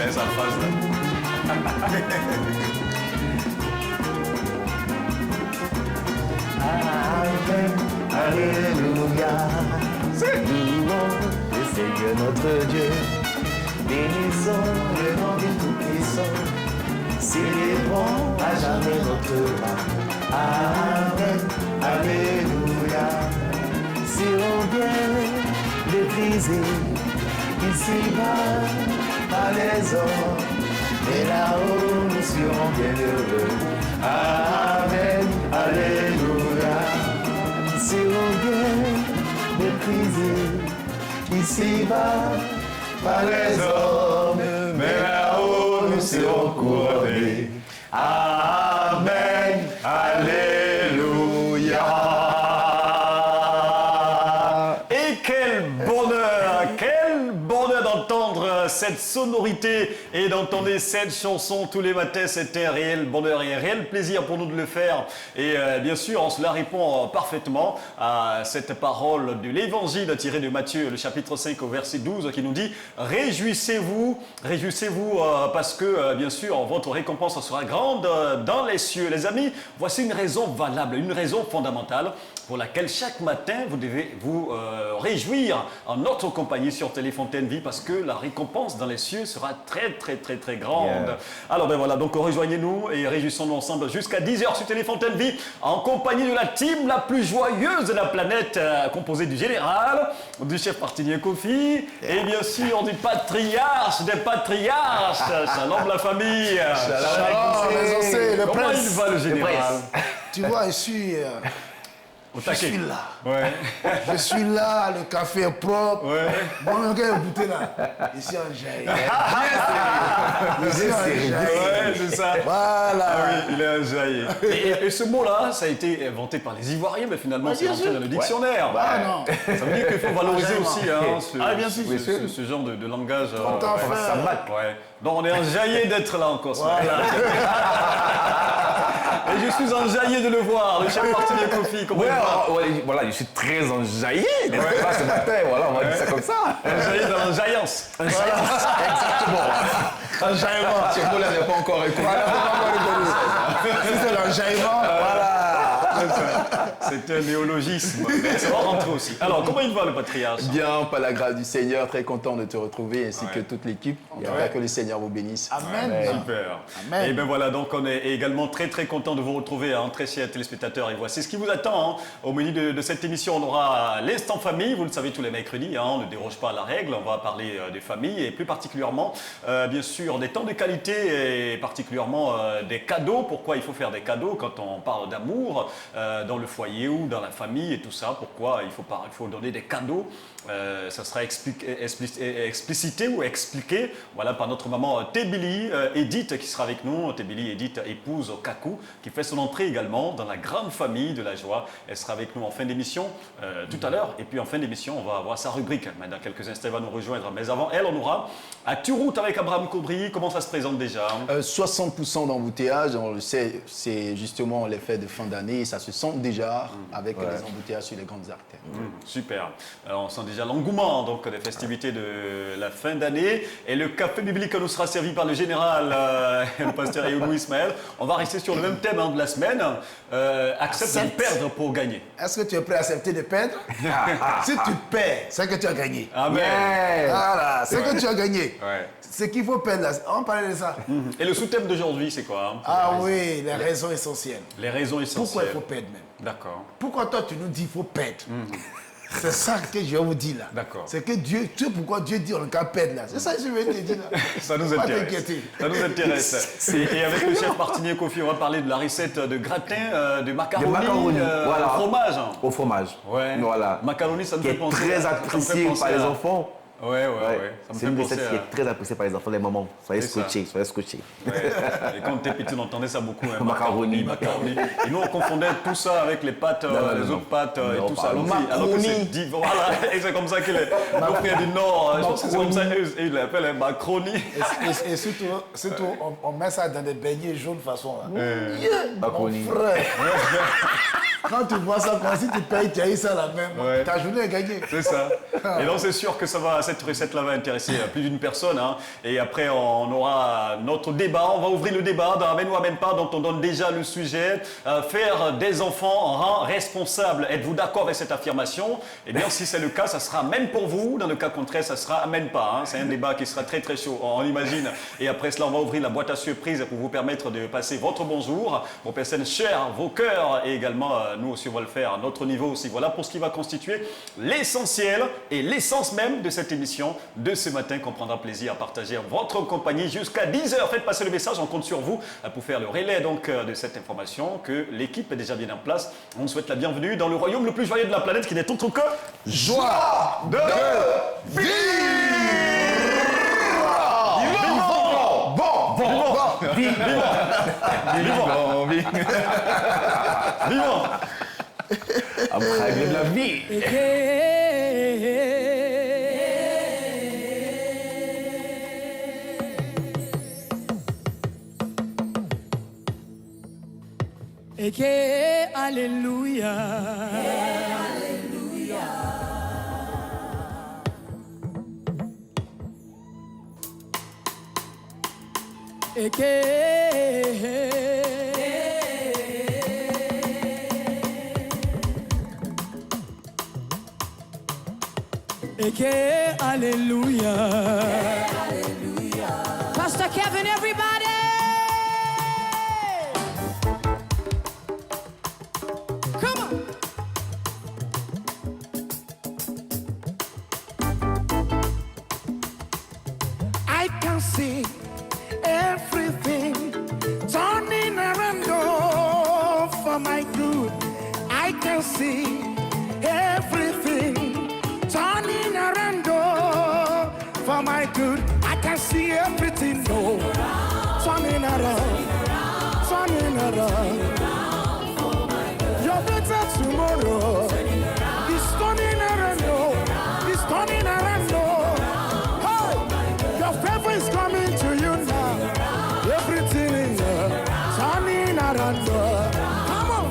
connais sa phrase là. Amen, alléluia. Louons le Seigneur notre Dieu. Bénissons le nom du Tout-Puissant. Célébrons à jamais notre âme. Amen, alléluia. Si on vient mépriser ici-bas par les hommes, et là-haut nous serons bien heureux. Amen, alléluia. Si on vient mépriser ici-bas par les hommes, mais là-haut nous serons couronnés. Amen, alléluia. Et quel bonheur d'entendre cette sonorité et d'entendre cette chanson tous les matins. C'était un réel bonheur et un réel plaisir pour nous de le faire. Et bien sûr, cela répond parfaitement à cette parole de l'évangile tirée de Matthieu, le chapitre 5 au verset 12, qui nous dit « Réjouissez-vous, réjouissez-vous parce que, bien sûr, votre récompense sera grande dans les cieux. » Les amis, voici une raison valable, une raison fondamentale pour laquelle chaque matin, vous devez vous réjouir en notre compagnie sur Téléfontaine Vie parce que la récompense dans les cieux sera très, très, très, très grande. Yeah. Alors, ben voilà, donc rejoignez-nous et réjouissons-nous ensemble jusqu'à 10h sur Téléfontaine Vie en compagnie de la team la plus joyeuse de la planète, composée du général, du chef Martinien Kofi et bien sûr du patriarche des patriarches. Shalom la famille. Shalom les anciens, le Comment prince. il va le général? Tu vois, je suis là. Ouais. Je suis là, le café est propre. Ouais. Bon, regarde, goûter là. Ici en jaillit. Ici en jaillit. Ouais, c'est ça. Voilà. Ah oui, il est un jaillit. Et ce mot-là, ça a été inventé par les Ivoiriens, mais finalement, c'est rentré dans le dictionnaire. Ah non. Ça veut dire qu'il faut valoriser aussi bien sûr. ce genre de langage. Ça marque. Ouais. Donc, on est enjaillé d'être là encore. Voilà. Et je suis enjaillé de le voir, le chef Martinien Kofi. Voilà, je suis très enjaillé d'être là ce matin, voilà, on va dire ça comme ça. Enjaillé dans l'enjaillance. Exactement. Enjaillement. Ce mot-là n'est pas encore écouté. Si c'est l'enjaillement, voilà. C'est un néologisme, mais ça va rentrer aussi. Alors, comment il va le patriarche? Bien, par la grâce du Seigneur, très content de te retrouver, ainsi que toute l'équipe. Que le Seigneur vous bénisse. Amen. Super. Amen. Et bien voilà, donc on est également très très content de vous retrouver, très chers téléspectateurs. Et voici ce qui vous attend. Au menu de cette émission, on aura l'instant famille. Vous le savez, tous les mercredis, on ne déroge pas à la règle. On va parler des familles et plus particulièrement, bien sûr, des temps de qualité et particulièrement des cadeaux. Pourquoi il faut faire des cadeaux quand on parle d'amour dans le foyer ou dans la famille et tout ça. Pourquoi il faut donner des cadeaux. Ça sera explicité ou expliqué par notre maman Tébili Edith qui sera avec nous. Tébili Edith, épouse Kakou, qui fait son entrée également dans la grande famille de la joie. Elle sera avec nous en fin d'émission tout à l'heure. Et puis en fin d'émission, on va avoir sa rubrique. Dans quelques instants, elle va nous rejoindre. Mais avant elle, on aura à Turout avec Abraham Caudry. Comment ça se présente déjà? 60% d'embouteillages, on le sait, c'est justement l'effet de fin d'année. Ça se sent déjà avec les embouteillages sur les grandes artères. Super. Alors, on sent déjà l'engouement donc des festivités de la fin d'année. Et le café biblique nous sera servi par le général, le pasteur Yonou Ismaël. On va rester sur le même thème de la semaine. Accepte de perdre pour gagner. Est-ce que tu es prêt à accepter de perdre? Si tu perds, c'est que tu as gagné. Amen. Voilà, c'est que tu as gagné. Ouais. Ce qu'il faut perdre là, on parlait de ça. Et le sous-thème d'aujourd'hui, c'est quoi? Oui, les raisons essentielles. Les raisons essentielles. Pourquoi il faut perdre même? D'accord. Pourquoi toi tu nous dis qu'il faut perdre? C'est ça que je vais vous dire là. D'accord. C'est que Dieu, tu sais pourquoi Dieu dit on n'a qu'à perdre là. C'est ça que je veux te dire là. Ça nous Pas intéresse. t'inquiéter. Ça nous intéresse. Et avec le chef Martinien Kofi, on va parler de la recette de gratin, de macaroni, voilà. au fromage. Au fromage. Ouais. Voilà. Macaroni, ça nous Qui fait est penser. très apprécié par les enfants. Ouais. C'est une recette qui est très appréciée par les enfants, les mamans. Soyez scotchés. Ouais. Et quand on était petit, on entendait ça beaucoup. Macaroni. Et nous, on confondait tout ça avec les pâtes, les autres pâtes et tout ça. Alors que c'est voilà, et c'est comme ça que les frères du Nord, je pense que c'est comme ça qu'ils l'appellent macaroni. Et surtout on met ça dans des beignets jaunes façon là. Macaroni. Mon frère. Quand tu vois ça, quand si tu payes, tu as eu ça la même. Ta journée est gagnée. C'est ça. Et donc c'est sûr que ça va cette recette-là va intéresser plus d'une personne. Hein. Et après, on aura notre débat. On va ouvrir le débat dans Amène ou Amène pas, dont on donne déjà le sujet. Faire des enfants rend responsables. Êtes-vous d'accord avec cette affirmation? Eh bien, si c'est le cas, ça sera Amène pour vous. Dans le cas contraire, ça sera Amène pas. Hein. C'est un débat qui sera très très chaud, on imagine. Et après cela, on va ouvrir la boîte à surprise pour vous permettre de passer votre bonjour, vos personnes chères, vos cœurs. Et également, nous aussi, on va le faire à notre niveau aussi. Voilà pour ce qui va constituer l'essentiel et l'essence même de cette émission de ce matin qu'on prendra plaisir à partager en votre compagnie jusqu'à 10h. Faites passer le message, on compte sur vous pour faire le relais donc, de cette information que l'équipe est déjà bien en place. On vous souhaite la bienvenue dans le royaume le plus joyeux de la planète qui n'est autre que Joie de vivre. Vivant. Après de la vie. Eke, alléluia. Eke, Eke, alléluia. Pastor Kevin, everybody. Come on. I can see everything turning around for my good. I can see everything turning around for my good. I can see everything turning around, turning around. Your better tomorrow is turning around, is turning around. Hey, your favor is coming to you now. Everything is turning around. Come on,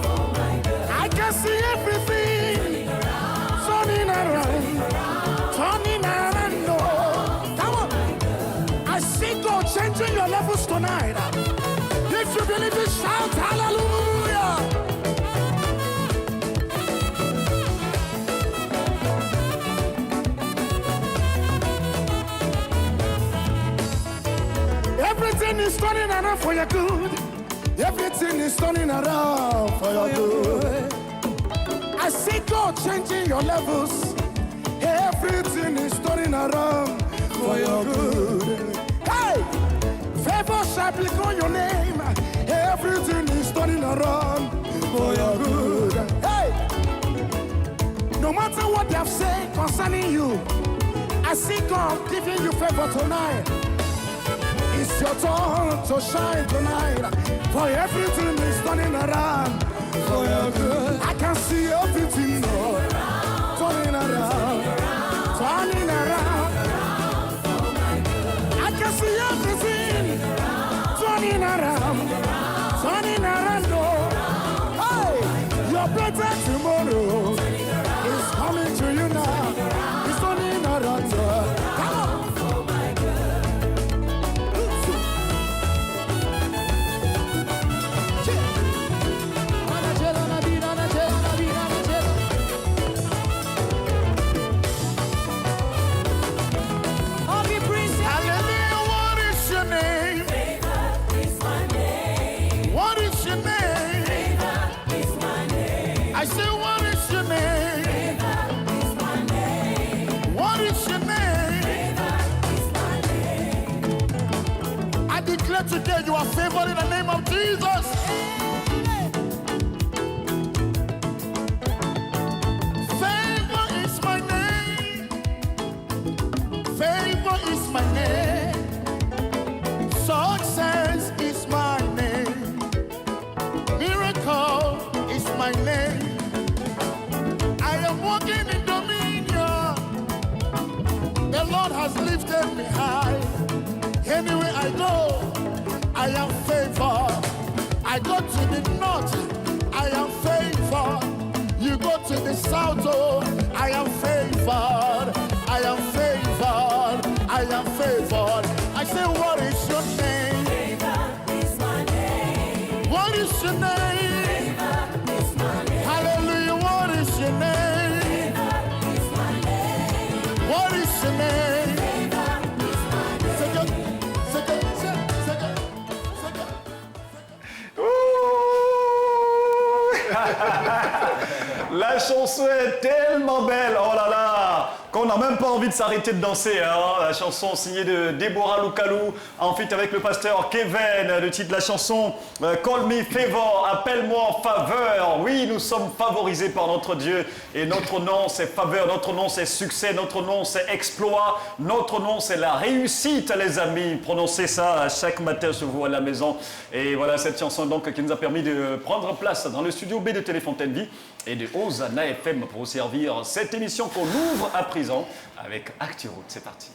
I can see everything turning around, turning around. Come on, I see God changing your levels tonight. If you believe it, shout hallelujah. Everything is turning around for your good. Everything is turning around for your good. I see God changing your levels. Everything is turning around for your good. Hey, favor shall become your name. Everything is turning around for your good. Hey, no matter what they have said concerning you, I see God giving you favor tonight. It's your turn to shine tonight. For everything is turning around for your good. I can see everything turning around, turning around. I can see everything turning around, turning around. Hey, your better tomorrow is coming to you now. It's turning around. Come on. I say, what is your name? What is your name? I declare today you are favored in the name of Jesus. Favor is my name. Favor is my name. Success is my name. Miracle is my name. I am walking in dominion. The Lord has lifted me high. Anywhere I go, I am favored. I go to the north, I am favored. You go to the south, oh, I am favored. I am favored. I am favored. I say, what is your name? Favor is my name. What is your name? Favor is my name. Hallelujah, what is your name? Favor is my name. What is your name? Favor is my name. Second, second, second, second. La chanson est tellement belle, oh là là, qu'on n'a même pas envie de s'arrêter de danser. Hein. La chanson signée de Deborah Lukalou, en feat avec le pasteur Kevin. Le titre de la chanson, Call Me Favor, appelle-moi en faveur. Oui, nous sommes favorisés par notre Dieu et notre nom c'est faveur, notre nom c'est succès, notre nom c'est exploit, notre nom c'est la réussite, les amis. Prononcez ça chaque matin chez vous à la maison. Et voilà cette chanson donc qui nous a permis de prendre place dans le studio B de Téléfontaine Vie et de Hosanna FM pour vous servir cette émission qu'on ouvre à présent avec ActuRoute. C'est parti.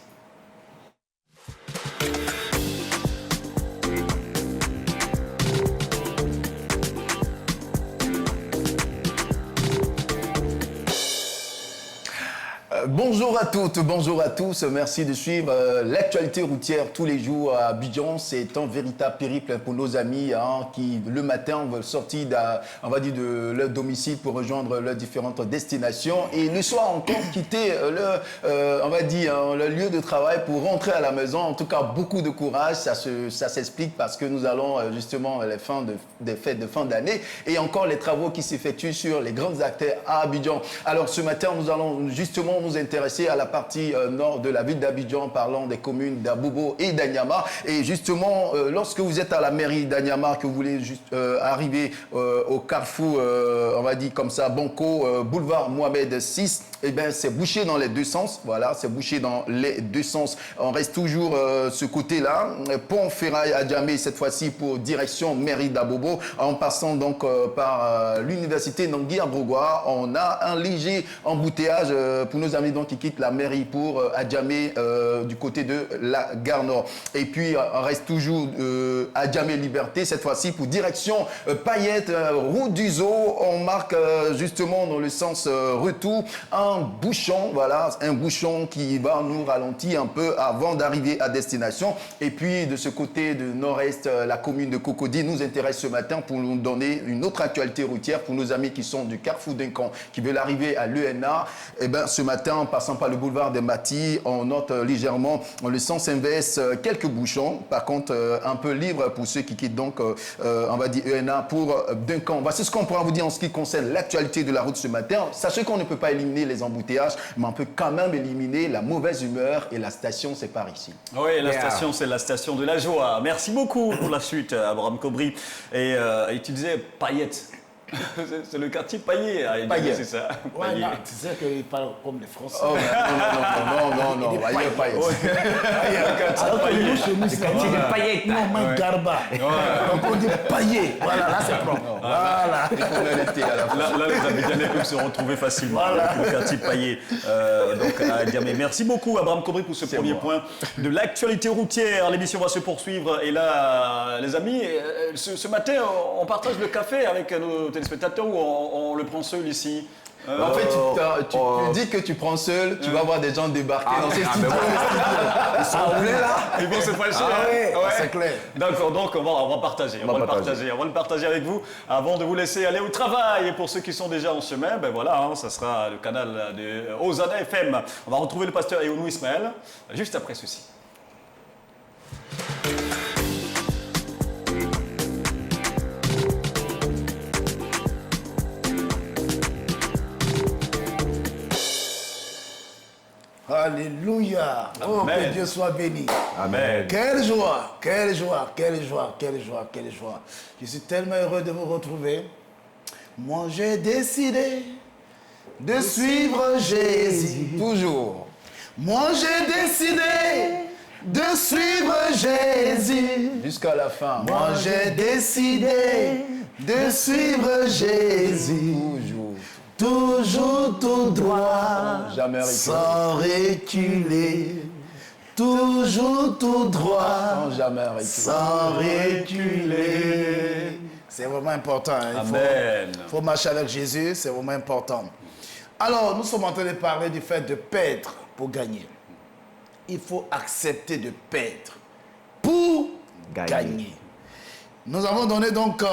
Bonjour à toutes, bonjour à tous. Merci de suivre l'actualité routière tous les jours à Abidjan. C'est un véritable périple pour nos amis qui, le matin, veulent sortir de leur domicile pour rejoindre leurs différentes destinations et le soir encore quitter leur lieu de travail pour rentrer à la maison. En tout cas, beaucoup de courage. Ça s'explique parce que nous allons justement des fêtes de fin d'année et encore les travaux qui s'effectuent sur les grandes artères à Abidjan. Alors ce matin, nous allons justement nous intéresser à la partie nord de la ville d'Abidjan, parlant des communes d'Abobo et d'Anyama. Et justement, lorsque vous êtes à la mairie d'Anyama, que vous voulez arriver au carrefour, on va dire comme ça, Banco, boulevard Mohamed VI, eh bien, c'est bouché dans les deux sens. Voilà, c'est bouché dans les deux sens. On reste toujours ce côté-là. Pont Ferraille à Djamé, cette fois-ci pour direction mairie d'Abobo, en passant donc par l'université Nangui à Brogoua. On a un léger embouteillage pour nos amis donc qui quittent la mairie pour Adjamé du côté de la gare Nord. Et puis on reste toujours à Adjamé Liberté, cette fois-ci pour direction Payette, route du Zoo. On marque justement dans le sens retour un bouchon, voilà, un bouchon qui va nous ralentir un peu avant d'arriver à destination. Et puis de ce côté de nord-est, la commune de Cocody nous intéresse ce matin pour nous donner une autre actualité routière pour nos amis qui sont du carrefour d'Incan, qui veulent arriver à l'ENA. Et ben ce matin, en passant par le boulevard des Matis, on note légèrement le sens inverse, quelques bouchons. Par contre, un peu libre pour ceux qui quittent donc, on va dire ENA pour Duncan. Voici ce qu'on pourra vous dire en ce qui concerne l'actualité de la route ce matin. Sachez qu'on ne peut pas éliminer les embouteillages, mais on peut quand même éliminer la mauvaise humeur et la station, c'est par ici. Oui, la station, c'est la station de la joie. Merci beaucoup pour la suite, Abraham Cobry. Et tu disais paillettes. C'est le quartier Paillet. Paillet. C'est ça. Ouais, Paillet. non, tu sais qu'il parle comme les Français. Oh, non, Paillet. Alors que nous, chez nous, c'est quartier de paillettes. Non, mais Garba. Donc on dit paillet. Voilà, là c'est propre. Voilà. Là, les Abidjanais peuvent se retrouver facilement avec le quartier Paillet. Donc, à Djamé. Merci beaucoup, Abraham Cobry, pour ce premier point de l'actualité routière. L'émission va se poursuivre. Et là, les amis, ce matin, on partage le café avec nos téléspectateurs ou on le prend seul ici? En fait, tu dis que tu prends seul, tu vas voir des gens débarquer dans ces studios. Ils sont là. Ils vont se fâcher. Ouais, c'est clair. D'accord, donc on va partager. On va le partager avec vous avant de vous laisser aller au travail. Et pour ceux qui sont déjà en chemin, ben voilà, ça sera le canal de Hosanna FM. On va retrouver le pasteur Eonou Ismaël juste après ceci. Alléluia. Oh, Amen. que Dieu soit béni. Amen. Quelle joie, quelle joie, quelle joie, quelle joie, quelle joie. Je suis tellement heureux de vous retrouver. Moi, j'ai décidé de suivre Jésus. Toujours. Moi, j'ai décidé de suivre Jésus. Jusqu'à la fin. Moi, j'ai décidé de suivre Jésus. Toujours tout droit, Jamais reculer. sans reculer. Toujours tout droit, Sans jamais reculer. sans reculer. C'est vraiment important. Hein. Amen. Il faut marcher avec Jésus, c'est vraiment important. Alors, nous sommes en train de parler du fait de perdre pour gagner. il faut accepter de perdre pour gagner. Nous avons donné donc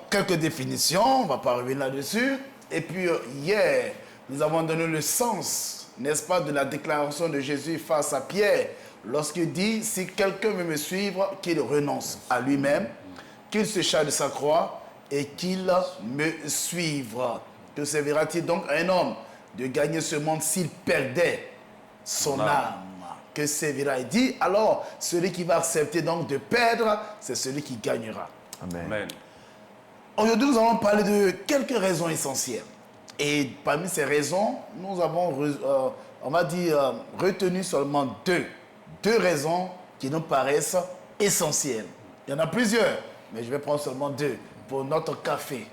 quelques définitions, on ne va pas revenir là-dessus. Et puis hier, nous avons donné le sens, n'est-ce pas, de la déclaration de Jésus face à Pierre, lorsqu'il dit, si quelqu'un veut me suivre, qu'il renonce à lui-même, qu'il se charge de sa croix et qu'il me suive. Que servira-t-il donc à un homme de gagner ce monde s'il perdait son âme? Que servira? Il dit, alors, celui qui va accepter donc de perdre, c'est celui qui gagnera. Amen. Aujourd'hui, nous allons parler de quelques raisons essentielles. Et parmi ces raisons, nous avons, on va dire, retenu seulement deux raisons qui nous paraissent essentielles. Il y en a plusieurs, mais je vais prendre seulement deux pour notre café.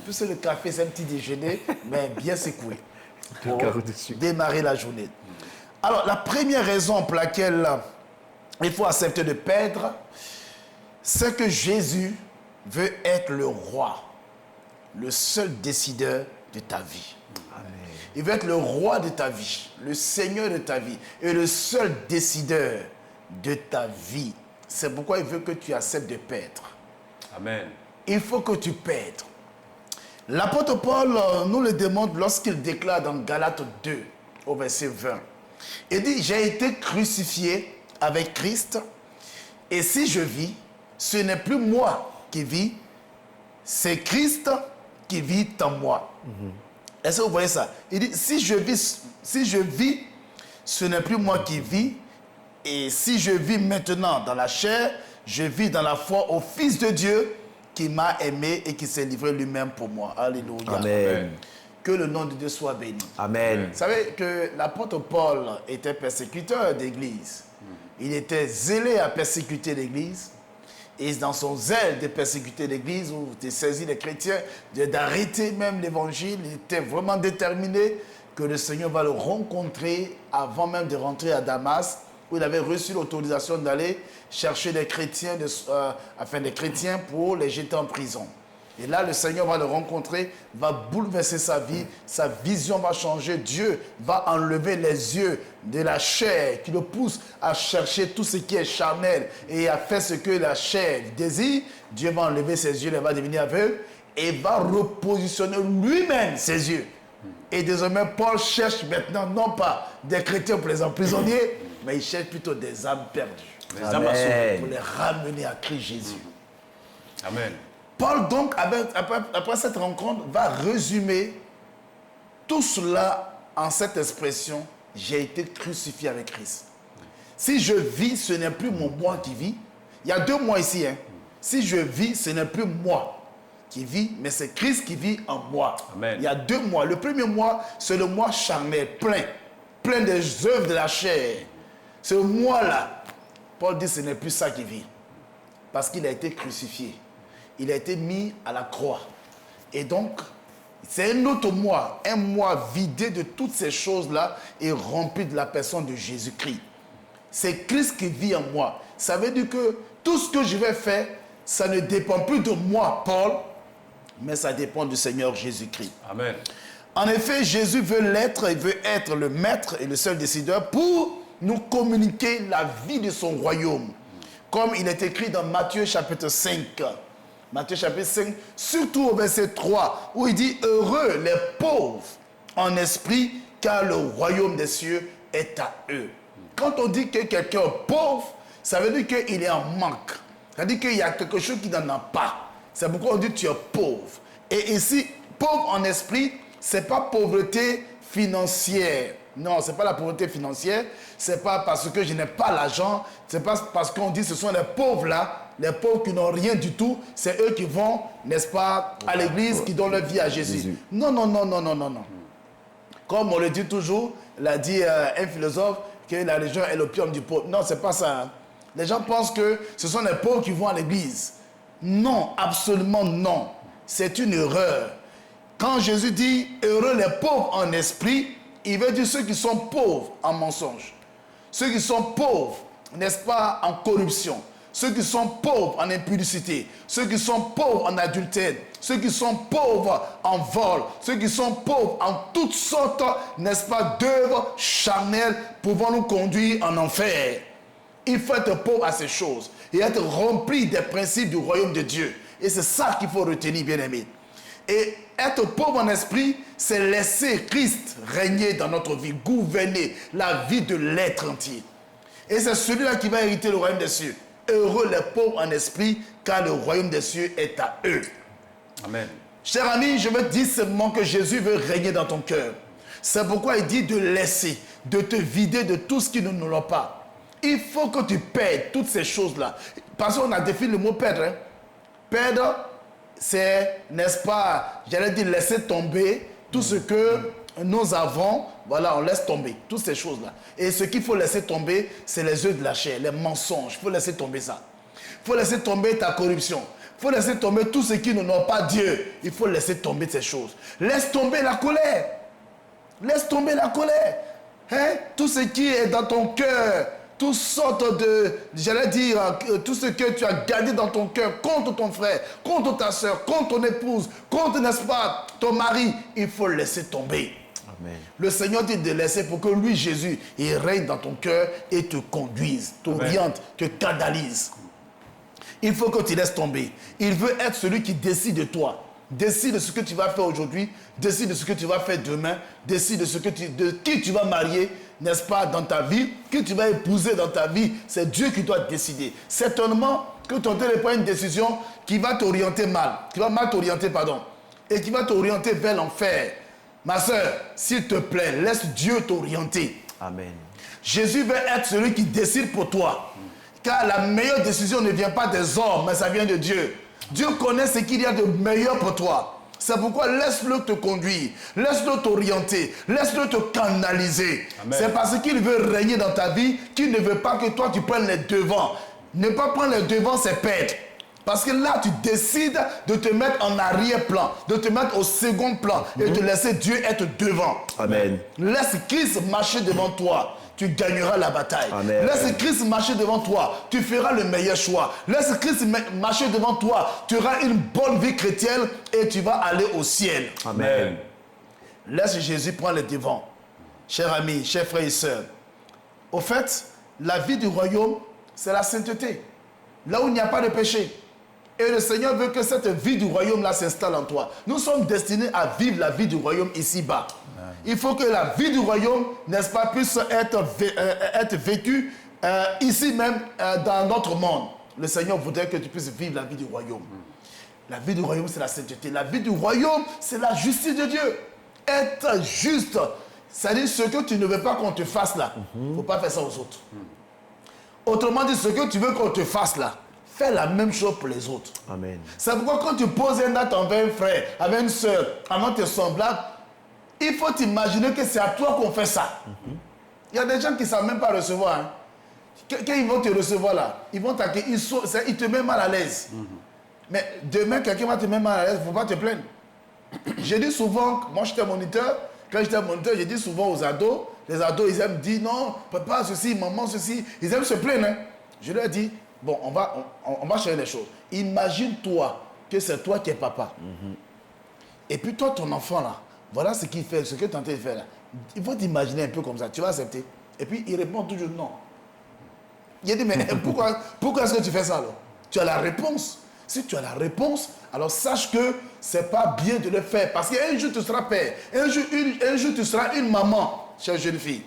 Puisque le café, c'est un petit déjeuner, mais bien secoué pour démarrer la journée. Alors, la première raison pour laquelle il faut accepter de perdre, c'est que Jésus veut être le roi, le seul décideur de ta vie. Amen. Il veut être le roi de ta vie, le Seigneur de ta vie et le seul décideur de ta vie. C'est pourquoi il veut que tu acceptes de perdre. Amen. Il faut que tu perdes. L'apôtre Paul nous le démontre lorsqu'il déclare dans Galates 2, au verset 20. Il dit, j'ai été crucifié avec Christ, et si je vis, ce n'est plus moi qui vis, c'est Christ qui vit en moi. Est-ce que vous voyez ça? Il dit, si je vis, ce n'est plus moi qui vis, et si je vis maintenant dans la chair, je vis dans la foi au Fils de Dieu qui m'a aimé et qui s'est livré lui-même pour moi. Alléluia. Amen. Que le nom de Dieu soit béni. Amen. Vous savez que l'apôtre Paul était persécuteur d'église. Il était zélé à persécuter l'église. Et dans son zèle de persécuter l'église, où il saisit les chrétiens, d'arrêter même l'évangile, il était vraiment déterminé que le Seigneur va le rencontrer avant même de rentrer à Damas, où il avait reçu l'autorisation d'aller chercher des chrétiens, des chrétiens pour les jeter en prison. Et là, le Seigneur va le rencontrer, va bouleverser sa vie, sa vision va changer. Dieu va enlever les yeux de la chair qui le pousse à chercher tout ce qui est charnel et à faire ce que la chair désire. Dieu va enlever ses yeux, il va devenir aveugle et va repositionner lui-même ses yeux. Et désormais, Paul cherche maintenant non pas des chrétiens pour les emprisonner, mais il cherche plutôt des âmes perdues. Les âmes à sauver. Pour les ramener à Christ Jésus. Amen. Paul, donc, après cette rencontre, va résumer tout cela en cette expression, j'ai été crucifié avec Christ. Si je vis, ce n'est plus mon moi qui vit. Il y a deux moi ici. Si je vis, ce n'est plus moi qui vit, mais c'est Christ qui vit en moi. Amen. Il y a deux moi. Le premier moi, c'est le moi charnel, plein des œuvres de la chair. Ce moi-là, Paul dit, ce n'est plus ça qui vit. Parce qu'il a été crucifié. Il a été mis à la croix. Et donc, c'est un autre moi, un moi vidé de toutes ces choses-là et rempli de la personne de Jésus-Christ. C'est Christ qui vit en moi. Ça veut dire que tout ce que je vais faire, ça ne dépend plus de moi, Paul, mais ça dépend du Seigneur Jésus-Christ. Amen. En effet, Jésus veut l'être, il veut être le maître et le seul décideur pour nous communiquer la vie de son royaume. Comme il est écrit dans Matthieu chapitre 5. Matthieu chapitre 5, surtout au verset 3, où il dit « Heureux les pauvres en esprit, car le royaume des cieux est à eux. » Quand on dit que quelqu'un est pauvre, ça veut dire qu'il est en manque. Ça veut dire qu'il y a quelque chose qui n'en a pas. C'est pourquoi on dit « tu es pauvre ». Et ici, pauvre en esprit, ce n'est pas pauvreté financière. Non, ce n'est pas la pauvreté financière. Ce n'est pas parce que je n'ai pas l'argent. Ce n'est pas parce qu'on dit que ce sont les pauvres là. Les pauvres qui n'ont rien du tout, c'est eux qui vont, n'est-ce pas, à l'église, qui donnent leur vie à Jésus. Non. Comme on le dit toujours, l'a dit un philosophe, que la religion est l'opium du pauvre. Non, c'est pas ça. Les gens pensent que ce sont les pauvres qui vont à l'église. Non, absolument non. C'est une erreur. Quand Jésus dit « heureux les pauvres en esprit », il veut dire ceux qui sont pauvres en mensonge. Ceux qui sont pauvres, n'est-ce pas, en corruption. ceux qui sont pauvres en impudicité, ceux qui sont pauvres en adultère, ceux qui sont pauvres en vol, ceux qui sont pauvres en toutes sortes, n'est-ce pas, d'œuvres charnelles pouvant nous conduire en enfer. Il faut être pauvre à ces choses et être rempli des principes du royaume de Dieu. Et c'est ça qu'il faut retenir, bien-aimés. Et être pauvre en esprit, c'est laisser Christ régner dans notre vie, gouverner la vie de l'être entier. Et c'est celui-là qui va hériter le royaume des cieux. Heureux les pauvres en esprit, car le royaume des cieux est à eux. Amen. Cher ami, je veux te dire seulement que Jésus veut régner dans ton cœur. C'est pourquoi il dit de laisser, de te vider de tout ce qui ne nous l'a pas. Il faut que tu perdes toutes ces choses-là. Parce qu'on a défini le mot perdre. Hein. Perdre, c'est, n'est-ce pas, j'allais dire laisser tomber tout ce que nous avons. Voilà, on laisse tomber toutes ces choses-là. Et ce qu'il faut laisser tomber, c'est les œufs de la chair, les mensonges. Il faut laisser tomber ça. Il faut laisser tomber ta corruption. Il faut laisser tomber tout ce qui n'honore pas Dieu. Il faut laisser tomber ces choses. Laisse tomber la colère. Laisse tomber la colère. Hein? Tout ce qui est dans ton cœur, toutes sortes de, j'allais dire, tout ce que tu as gardé dans ton cœur contre ton frère, contre ta soeur, contre ton épouse, contre, n'est-ce pas, ton mari, il faut laisser tomber. Amen. Le Seigneur dit de laisser pour que lui, Jésus, il règne dans ton cœur et te conduise, t'oriente, te canalise. Il faut que tu laisses tomber. Il veut être celui qui décide de toi. Décide de ce que tu vas faire aujourd'hui, décide de ce que tu vas faire demain, décide de qui tu vas marier, n'est-ce pas, dans ta vie, qui tu vas épouser dans ta vie. C'est Dieu qui doit décider. Certainement que tu ne pas une décision qui va t'orienter mal, qui va mal t'orienter, pardon, et qui va t'orienter vers l'enfer. Ma soeur, s'il te plaît, laisse Dieu t'orienter. Amen. Jésus veut être celui qui décide pour toi. Car la meilleure décision ne vient pas des hommes, mais ça vient de Dieu. Dieu connaît ce qu'il y a de meilleur pour toi. C'est pourquoi laisse-le te conduire, laisse-le t'orienter, laisse-le te canaliser. Amen. C'est parce qu'il veut régner dans ta vie qu'il ne veut pas que toi tu prennes les devants. Ne pas prendre les devants, c'est perdre. Parce que là, tu décides de te mettre en arrière-plan, de te mettre au second plan et de laisser Dieu être devant. Amen. Laisse Christ marcher devant toi. Tu gagneras la bataille. Amen. Laisse Christ marcher devant toi. Tu feras le meilleur choix. Laisse Christ marcher devant toi. Tu auras une bonne vie chrétienne et tu vas aller au ciel. Amen. Laisse Jésus prendre le devant. Chers amis, chers frères et sœurs. Au fait, la vie du royaume, c'est la sainteté. Là où il n'y a pas de péché. Et le Seigneur veut que cette vie du royaume-là s'installe en toi. Nous sommes destinés à vivre la vie du royaume ici-bas. Il faut que la vie du royaume, n'est-ce pas, puisse être vécue ici même dans notre monde. Le Seigneur voudrait que tu puisses vivre la vie du royaume. La vie du royaume, c'est la sainteté. La vie du royaume, c'est la justice de Dieu. Être juste, c'est-à-dire ce que tu ne veux pas qu'on te fasse là. Il ne faut pas faire ça aux autres. Autrement dit, ce que tu veux qu'on te fasse là, fais la même chose pour les autres. Amen. C'est pourquoi quand tu poses un acte envers un frère, avec une soeur, avant tes semblables, il faut t'imaginer que c'est à toi qu'on fait ça. Il y a des gens qui ne savent même pas recevoir. Hein. Quand ils vont te recevoir là, ils vont t'accueillir, ils te mettent mal à l'aise. Mais demain, quelqu'un va te mettre mal à l'aise, il ne faut pas te plaindre. J'ai dit souvent, moi j'étais moniteur, quand j'étais moniteur, j'ai dit souvent aux ados, les ados ils aiment dire non, papa ceci, maman ceci, ils aiment se plaindre. Hein. Je leur dis, bon, on va changer les choses. Imagine-toi que c'est toi qui es papa. Et puis toi, ton enfant là, voilà ce qu'il fait, ce que tu es en train de faire là. Il faut t'imaginer un peu comme ça, tu vas accepter. Et puis il répond toujours non. Il dit, mais pourquoi est-ce que tu fais ça alors? Tu as la réponse. Si tu as la réponse, alors sache que ce n'est pas bien de le faire. Parce qu'un jour tu seras père, un jour tu seras une maman, chère jeune fille.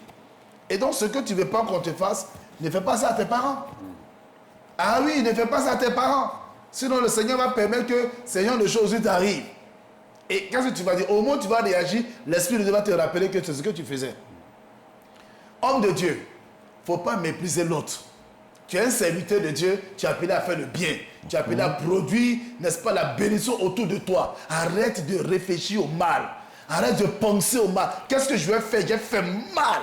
Et donc ce que tu ne veux pas qu'on te fasse, ne fais pas ça à tes parents. Ah oui, ne fais pas ça à tes parents. Sinon le Seigneur va permettre que ce genre de choses t'arrivent. Et qu'est-ce que tu vas dire? Au moment où tu vas réagir, l'Esprit de Dieu va te rappeler que c'est ce que tu faisais. Homme de Dieu, il ne faut pas mépriser l'autre. Tu es un serviteur de Dieu, tu es appelé à faire le bien. Tu es appelé à produire, n'est-ce pas, la bénédiction autour de toi. Arrête de réfléchir au mal. Arrête de penser au mal. Qu'est-ce que je vais faire? J'ai fait mal.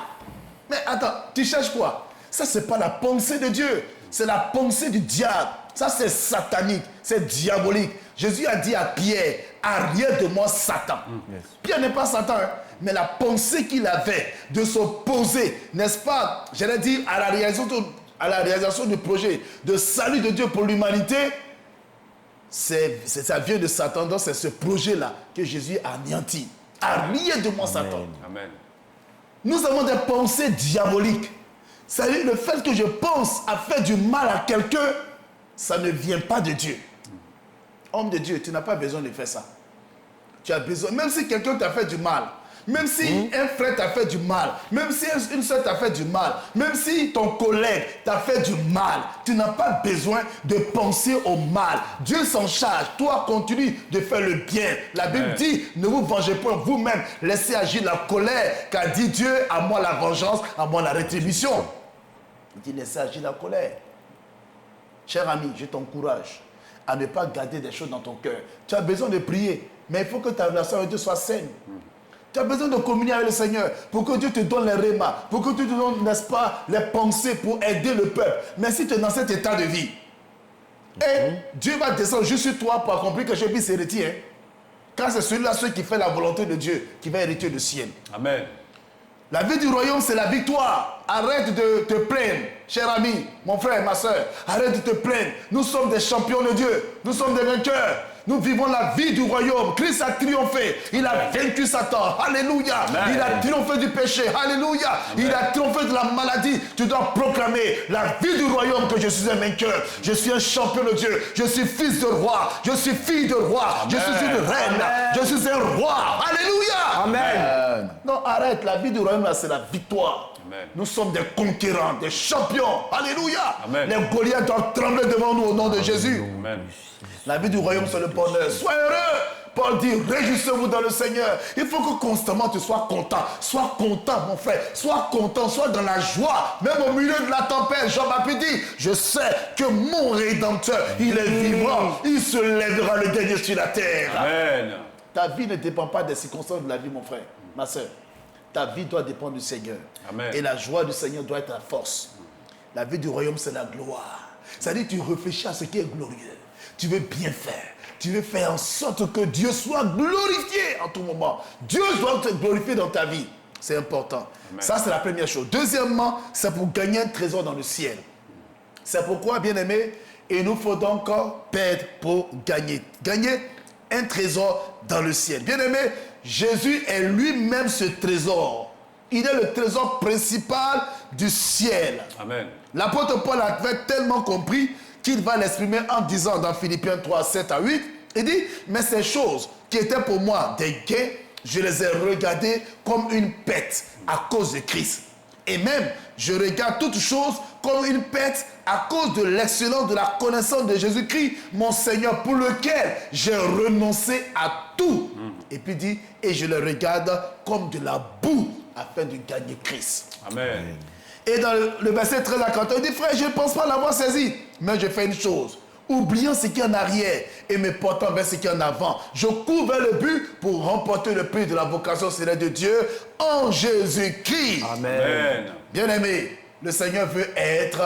Mais attends, tu cherches quoi? Ça, ce n'est pas la pensée de Dieu. C'est la pensée du diable. Ça, c'est satanique. C'est diabolique. Jésus a dit à Pierre, arrière de moi, Satan. Pierre n'est pas Satan, hein, mais la pensée qu'il avait de s'opposer, n'est-ce pas, j'allais dire, à la réalisation à la réalisation du projet de salut de Dieu pour l'humanité, ça vient de Satan. Donc c'est ce projet-là que Jésus a anéanti, a lié de moi Satan. Amen. Nous avons des pensées diaboliques. C'est-à-dire le fait que je pense à faire du mal à quelqu'un, ça ne vient pas de Dieu. Homme de Dieu, tu n'as pas besoin de faire ça. Tu as besoin, même si quelqu'un t'a fait du mal, même si un frère t'a fait du mal, même si une soeur t'a fait du mal, même si ton collègue t'a fait du mal, tu n'as pas besoin de penser au mal. Dieu s'en charge. Toi, continue de faire le bien. La Bible dit, ne vous vengez point vous-même. Laissez agir la colère. Car dit Dieu, à moi la vengeance, à moi la rétribution. Il dit, laissez agir la colère. Cher ami, je t'encourage à ne pas garder des choses dans ton cœur. Tu as besoin de prier, mais il faut que ta relation avec Dieu soit saine. Tu as besoin de communier avec le Seigneur pour que Dieu te donne les rémas, pour que Dieu te donne, n'est-ce pas, les pensées pour aider le peuple. Mais si tu es dans cet état de vie, et Dieu va descendre juste sur toi pour accomplir que je puisse hériter. Hein. Car c'est celui-là, celui qui fait la volonté de Dieu, qui va hériter le ciel. Amen. La vie du royaume, c'est la victoire. Arrête de te plaindre, cher ami, mon frère, ma soeur. Arrête de te plaindre. Nous sommes des champions de Dieu. Nous sommes des vainqueurs. Nous vivons la vie du royaume. Christ a triomphé. Il a vaincu Satan. Alléluia. Amen. Il a triomphé du péché. Alléluia. Amen. Il a triomphé de la maladie. Tu dois proclamer la vie du royaume que je suis un vainqueur. Je suis un champion de Dieu. Je suis fils de roi. Je suis fille de roi. Amen. Je suis une reine. Amen. Je suis un roi. Alléluia. Amen. Non, arrête. La vie du royaume, là, c'est la victoire. Amen. Nous sommes des conquérants, des champions. Alléluia. Amen. Les Goliaths doivent trembler devant nous au nom de Jésus. Amen. La vie du royaume, c'est le bonheur. Sois heureux. Paul dit, réjouissez-vous dans le Seigneur. Il faut que constamment tu sois content. Sois content, mon frère. Sois content, sois dans la joie. Même au milieu de la tempête, Jean-Baptiste dit, je sais que mon Rédempteur, il est vivant. Il se lèvera le dernier sur la terre. Amen. Ta vie ne dépend pas des circonstances de la vie, mon frère, ma soeur. Ta vie doit dépendre du Seigneur. Amen. Et la joie du Seigneur doit être la force. La vie du royaume, c'est la gloire. C'est-à-dire tu réfléchis à ce qui est glorieux. Tu veux bien faire. Tu veux faire en sorte que Dieu soit glorifié en tout moment. Dieu doit être glorifié dans ta vie. C'est important. Amen. Ça, c'est la première chose. Deuxièmement, c'est pour gagner un trésor dans le ciel. C'est pourquoi, bien-aimé, il nous faut donc perdre pour gagner. Gagner un trésor dans le ciel. Bien-aimé, Jésus est lui-même ce trésor. Il est le trésor principal du ciel. Amen. L'apôtre Paul avait tellement compris qu'il va l'exprimer en disant dans Philippiens 3, 7 à 8, il dit, mais ces choses qui étaient pour moi des gains, je les ai regardées comme une perte à cause de Christ. Et même, je regarde toutes choses comme une perte à cause de l'excellence de la connaissance de Jésus-Christ, mon Seigneur, pour lequel j'ai renoncé à tout. Et puis il dit, et je le regarde comme de la boue afin de gagner Christ. Amen. Et dans le verset 13 à 14, il dit, frère, je ne pense pas l'avoir saisi, mais je fais une chose. Oubliant ce qui est en arrière et me portant vers ce qui est en avant, je cours vers le but pour remporter le prix de la vocation céleste de Dieu en Jésus-Christ. Amen. Bien-aimé, le Seigneur veut être,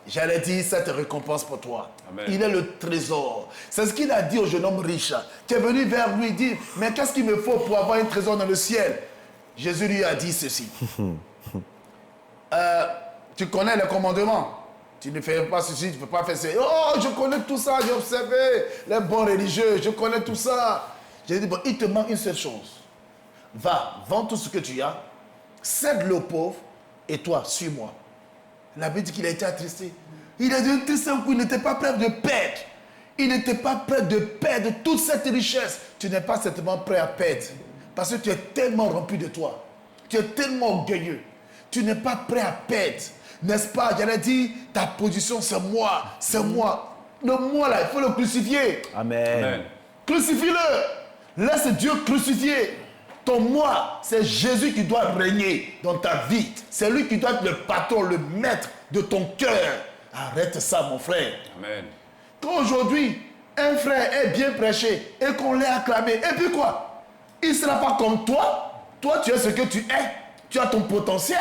j'allais dire, cette récompense pour toi. Amen. Il est le trésor. C'est ce qu'il a dit au jeune homme riche qui est venu vers lui et dit, mais qu'est-ce qu'il me faut pour avoir un trésor dans le ciel? Jésus lui a dit ceci. Tu connais les commandements. Tu ne fais pas ceci, tu ne peux pas faire ceci. Oh, je connais tout ça, j'ai observé les bons religieux, je connais tout ça. J'ai dit, bon, il te manque une seule chose. Va, vends tout ce que tu as, cède-le aux pauvres, et toi, suis-moi. La Bible dit qu'il a été attristé. Il a dit un triste coup, il n'était pas prêt de perdre. Il n'était pas prêt de perdre toute cette richesse. Tu n'es pas certainement prêt à perdre. Parce que tu es tellement rempli de toi. Tu es tellement orgueilleux. Tu n'es pas prêt à perdre. N'est-ce pas? J'allais dire, ta position, c'est moi. C'est moi. Le moi, là, il faut le crucifier. Amen. Amen. Crucifie-le. Laisse Dieu crucifier. Ton moi, c'est Jésus qui doit régner dans ta vie. C'est lui qui doit être le patron, le maître de ton cœur. Arrête ça, mon frère. Amen. Quand aujourd'hui, un frère est bien prêché et qu'on l'ait acclamé, et puis quoi? Il ne sera pas comme toi. Toi, tu es ce que tu es. Tu as ton potentiel.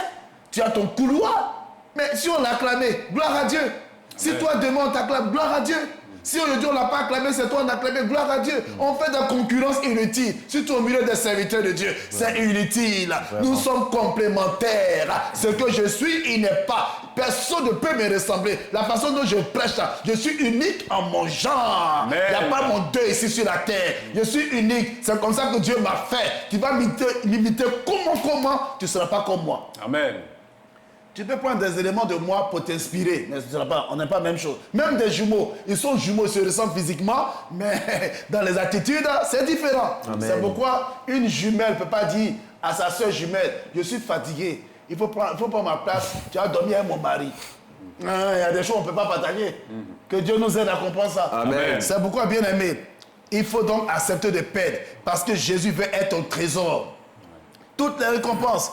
Tu as ton couloir. Mais si on l'a acclamé, gloire à Dieu. Amen. Si toi demain on t'acclame, gloire à Dieu. Si aujourd'hui on n'a pas acclamé, c'est toi on a acclamé, gloire à Dieu. On fait de la concurrence inutile, surtout au milieu des serviteurs de Dieu. C'est inutile. Nous sommes complémentaires. Ce que je suis, il n'est pas. Personne ne peut me ressembler. La façon dont je prêche, je suis unique en mon genre. Il n'y a pas mon deux ici sur la terre. Je suis unique. C'est comme ça que Dieu m'a fait. Tu vas m'imiter comment, tu ne seras pas comme moi. Amen. Tu peux prendre des éléments de moi pour t'inspirer, mais on n'est pas la même chose. Même des jumeaux, ils sont jumeaux, ils se ressemblent physiquement, mais dans les attitudes, c'est différent. C'est pourquoi une jumelle ne peut pas dire à sa soeur jumelle, je suis fatigué, il faut prendre ma place, tu as dormi avec mon mari. Il y a des choses qu'on ne peut pas partager. Que Dieu nous aide à comprendre ça. Amen. C'est pourquoi, bien aimé, il faut donc accepter de perdre, parce que Jésus veut être ton trésor. Toutes les récompenses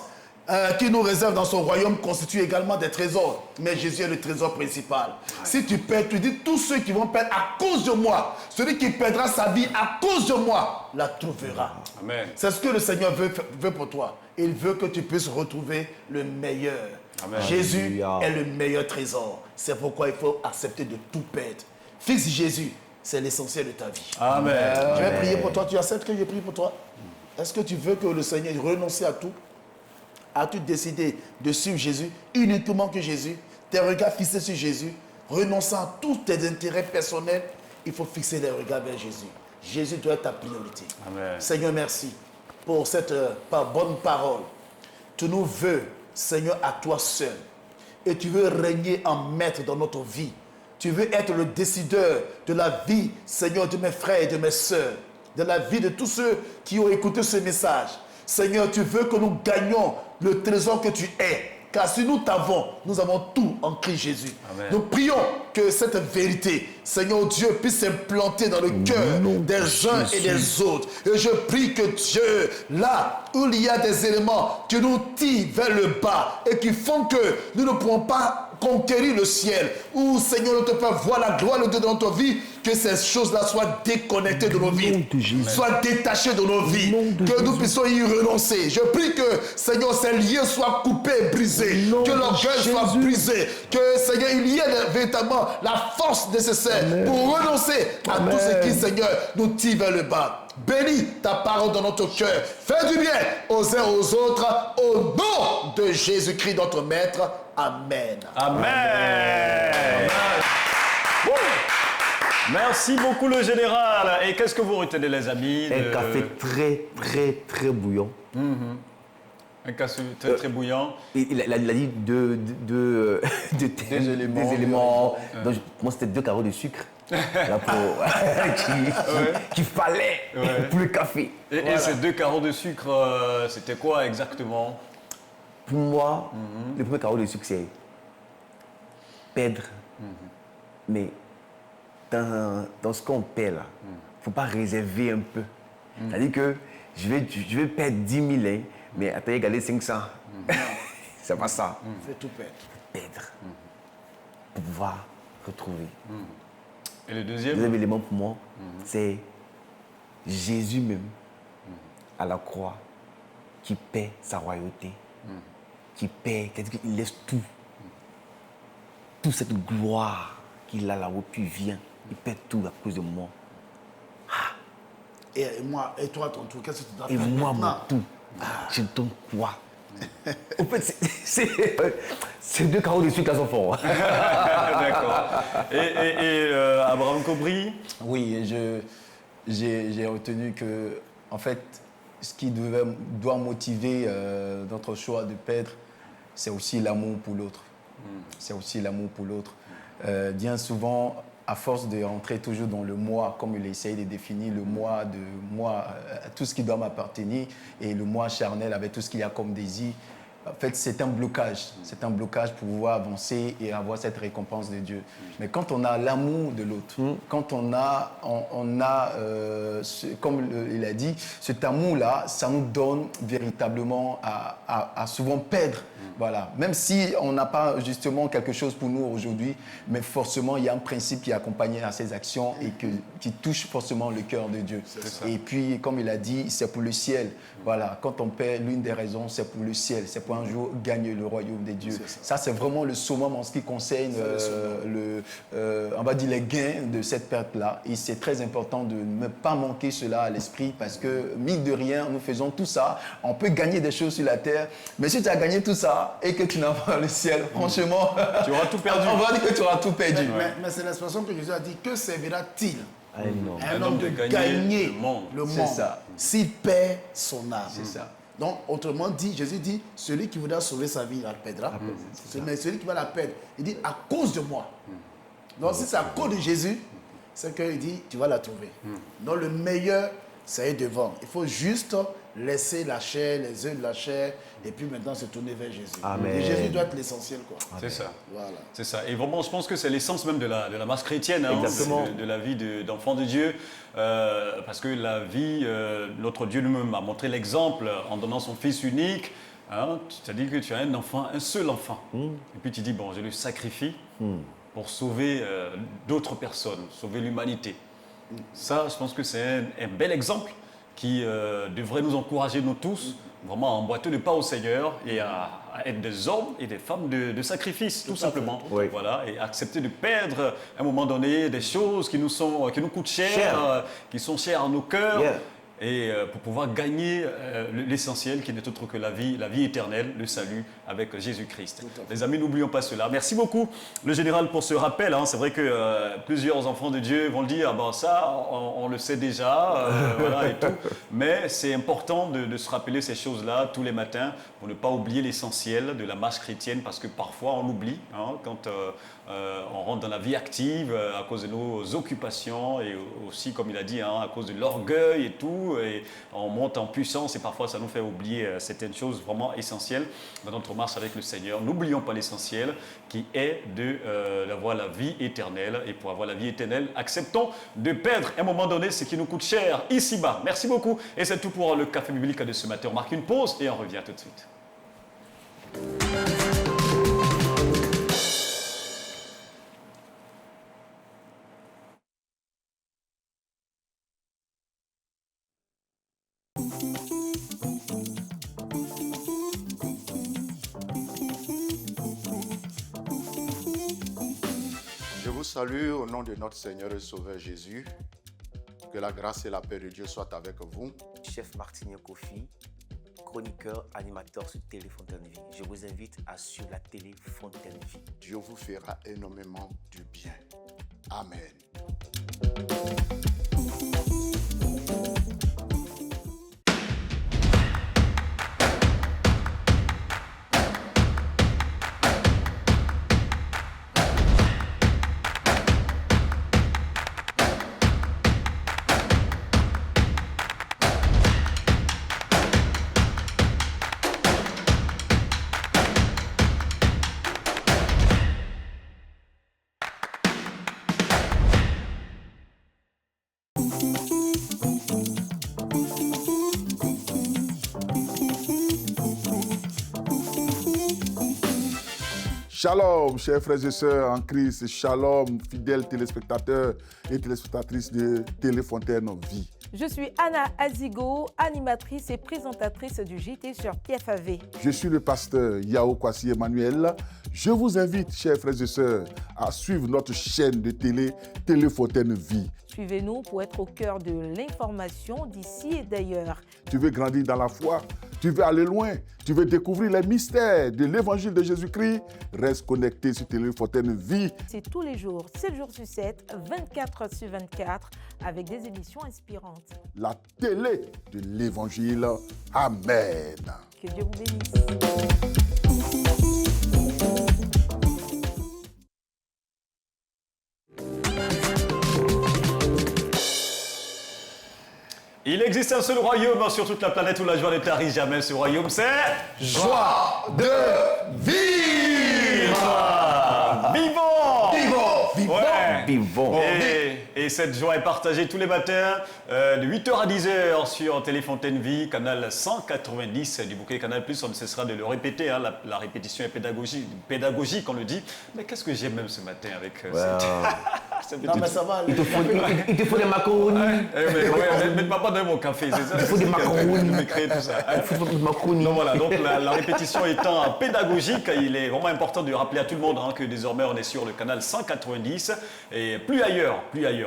qui nous réserve dans son royaume constituent également des trésors. Mais Jésus est le trésor principal. Si tu perds, tu dis tous ceux qui vont perdre à cause de moi, celui qui perdra sa vie à cause de moi, la trouvera. Amen. C'est ce que le Seigneur veut pour toi. Il veut que tu puisses retrouver le meilleur. Amen. Jésus est le meilleur trésor. C'est pourquoi il faut accepter de tout perdre. Fixe Jésus, c'est l'essentiel de ta vie. Amen. Je vais prier pour toi. Tu acceptes que je prie pour toi? Est-ce que tu veux que le Seigneur renonce à tout? As-tu décidé de suivre Jésus, uniquement que Jésus, tes regards fixés sur Jésus, renonçant à tous tes intérêts personnels? Il faut fixer les regards vers Jésus. Jésus doit être ta priorité. Amen. Seigneur, merci pour cette bonne parole. Tu nous veux, Seigneur, à toi seul. Et tu veux régner en maître dans notre vie. Tu veux être le décideur de la vie, Seigneur, de mes frères et de mes sœurs, de la vie de tous ceux qui ont écouté ce message. Seigneur, tu veux que nous gagnions le trésor que tu es. Car si nous t'avons, nous avons tout en Christ Jésus. Amen. Nous prions que cette vérité, Seigneur Dieu, puisse s'implanter dans le cœur des uns et des autres. Et je prie que Dieu, là où il y a des éléments qui nous tirent vers le bas et qui font que nous ne pourrons pas conquérir le ciel, où Seigneur nous te fait voir la gloire de Dieu dans notre vie, que ces choses-là soient déconnectées de nos vies, soient détachées de nos vies, que nous puissions y renoncer. Je prie que Seigneur, ces liens soient coupés et brisés, que l'orgueil soit brisé, que Seigneur, il y ait véritablement la force nécessaire pour renoncer à tout ce qui, Seigneur, nous tire vers le bas. Bénis ta parole dans notre cœur. Fais du bien aux uns aux autres, au nom de Jésus-Christ, notre Maître. Amen. Amen. Wouh. Merci beaucoup le général. Et qu'est-ce que vous retenez les amis Un café très bouillant. Un café très très bouillant. Il a dit des éléments. Donc, moi, c'était 2 carreaux de sucre là, qu'il fallait pour le café. Et ces 2 carreaux de sucre, c'était quoi exactement? Pour moi, le premier carreau de sucre, c'est perdre. Mais dans ce qu'on perd là, il ne faut pas réserver un peu. C'est-à-dire que je vais perdre 10 000, hein, mais attends, égaler 500. C'est pas ça. Fais tout perdre. Perdre. Pour pouvoir retrouver. Et le Le deuxième? deuxième élément pour moi, c'est Jésus même, à la croix, qui paie sa royauté, qui paie, c'est-à-dire qu'il laisse tout. Toute cette gloire qu'il a là-haut, puis vient, il paie tout à cause de moi. Et moi, et toi, ton tour, qu'est-ce que tu dois faire Et moi, mon maintenant? tout, je donne quoi? En fait, c'est 2 carreaux de sucre à son fond. D'accord. Et Abraham Cobry? Oui, j'ai retenu que, en fait, ce qui doit motiver notre choix de perdre, c'est aussi l'amour pour l'autre. C'est aussi l'amour pour l'autre. Bien souvent, à force de rentrer toujours dans le moi, comme il essaye de définir le moi, tout ce qui doit m'appartenir, et le moi charnel avec tout ce qu'il y a comme désir, en fait, c'est un blocage. C'est un blocage pour pouvoir avancer et avoir cette récompense de Dieu. Mais quand on a l'amour de l'autre, quand on a comme il a dit, cet amour-là, ça nous donne véritablement à souvent perdre. Voilà. Même si on n'a pas justement quelque chose pour nous aujourd'hui, mais forcément, il y a un principe qui est accompagné à ces actions et qui touche forcément le cœur de Dieu. Et puis, comme il a dit, c'est pour le ciel. Voilà. Quand on perd, l'une des raisons, c'est pour le ciel. C'est pour un jour gagner le royaume des dieux. Ça, c'est vraiment le summum en ce qui concerne on va dire les gains de cette perte-là. Et c'est très important de ne pas manquer cela à l'esprit parce que, mine de rien, nous faisons tout ça. On peut gagner des choses sur la terre, mais si tu as gagné tout ça et que tu n'as pas le ciel, franchement, tu auras tout perdu. On va dire que tu auras tout perdu. Mais c'est l'expression que Jésus a dit, que servira-t-il Un un homme de gagner le monde C'est ça. s'il perd son âme? C'est ça. Donc, autrement dit, Jésus dit, celui qui voudra sauver sa vie, il la perdra. Mais celui qui va la perdre, il dit, à cause de moi. Donc, si c'est à cause de Jésus, c'est qu'il dit, tu vas la trouver. Donc, le meilleur, c'est devant. Il faut juste laisser la chair, les œufs de la chair, et puis maintenant se tourner vers Jésus. Amen. Et Jésus doit être l'essentiel, quoi. C'est ça. Voilà. C'est ça. Et vraiment, je pense que c'est l'essence même de la marche chrétienne, hein, Exactement. de la vie d'enfant de Dieu. Parce que la vie, notre Dieu lui-même a montré l'exemple en donnant son Fils unique. Hein, c'est-à-dire que tu as un enfant, un seul enfant. Et puis tu dis, bon, je le sacrifie pour sauver d'autres personnes, sauver l'humanité. Ça, je pense que c'est un bel exemple qui devrait nous encourager, nous tous, vraiment à emboîter le pas au Seigneur et à être des hommes et des femmes de sacrifice, tout simplement. Oui. Voilà, et accepter de perdre à un moment donné des choses qui nous coûtent cher, qui sont chères à nos cœurs. Yeah. Et pour pouvoir gagner l'essentiel qui n'est autre que la vie éternelle, le salut avec Jésus-Christ. Les amis, n'oublions pas cela. Merci beaucoup, le général, pour ce rappel. Hein. C'est vrai que plusieurs enfants de Dieu vont le dire, ah ben ça, on le sait déjà, voilà, et tout. Mais c'est important de se rappeler ces choses-là tous les matins pour ne pas oublier l'essentiel de la marche chrétienne, parce que parfois on l'oublie hein, quand on rentre dans la vie active à cause de nos occupations et aussi, comme il a dit, hein, à cause de l'orgueil et tout. Et on monte en puissance et parfois ça nous fait oublier certaines choses vraiment essentielles dans notre marche avec le Seigneur. N'oublions pas l'essentiel qui est d'avoir la vie éternelle. Et pour avoir la vie éternelle, acceptons de perdre à un moment donné ce qui nous coûte cher ici-bas. Merci beaucoup. Et c'est tout pour le Café Biblique de ce matin. On marque une pause et on revient tout de suite. Je vous salue au nom de notre Seigneur et Sauveur Jésus. Que la grâce et la paix de Dieu soient avec vous. Chef Martinien Kofi, chroniqueur, animateur sur Télé Fontaine Vie. Je vous invite à suivre la Télé Fontaine Vie. Dieu vous fera énormément du bien. Amen. Shalom, chers frères et sœurs en Christ. Shalom, fidèles téléspectateurs et téléspectatrices de Télé Fontaine Vie. Je suis Anna Azigo, animatrice et présentatrice du JT sur TFAV. Je suis le pasteur Yao Kwasi Emmanuel. Je vous invite, chers frères et sœurs, à suivre notre chaîne de Télé Fontaine Vie. Suivez-nous pour être au cœur de l'information d'ici et d'ailleurs. Tu veux grandir dans la foi, tu veux aller loin, tu veux découvrir les mystères de l'évangile de Jésus-Christ, reste connecté sur Télé Fontaine Vie. C'est tous les jours, 7 jours sur 7, 24 heures sur 24, avec des émissions inspirantes. La télé de l'évangile. Amen. Que Dieu vous bénisse. Il existe un seul royaume sur toute la planète où la joie ne tarit jamais. Ce royaume, c'est Joie de vivre. Vivons! Vivons. Ouais. Vivons. Et cette joie est partagée tous les matins de 8h à 10h sur Télé Fontaine Vie, canal 190 du bouquet Canal+. On ne cessera de le répéter, hein, la répétition est pédagogique, on le dit. Mais qu'est-ce que j'aime même ce matin avec Non, mais ça va. Il te faut des macaronis. Mais papa donne mon café, c'est ça. Il faut des macaronis. De créer tout ça. Il faut des macaronis. Donc voilà, donc la répétition étant pédagogique, il est vraiment important de rappeler à tout le monde que désormais on est sur le canal 190 et plus ailleurs.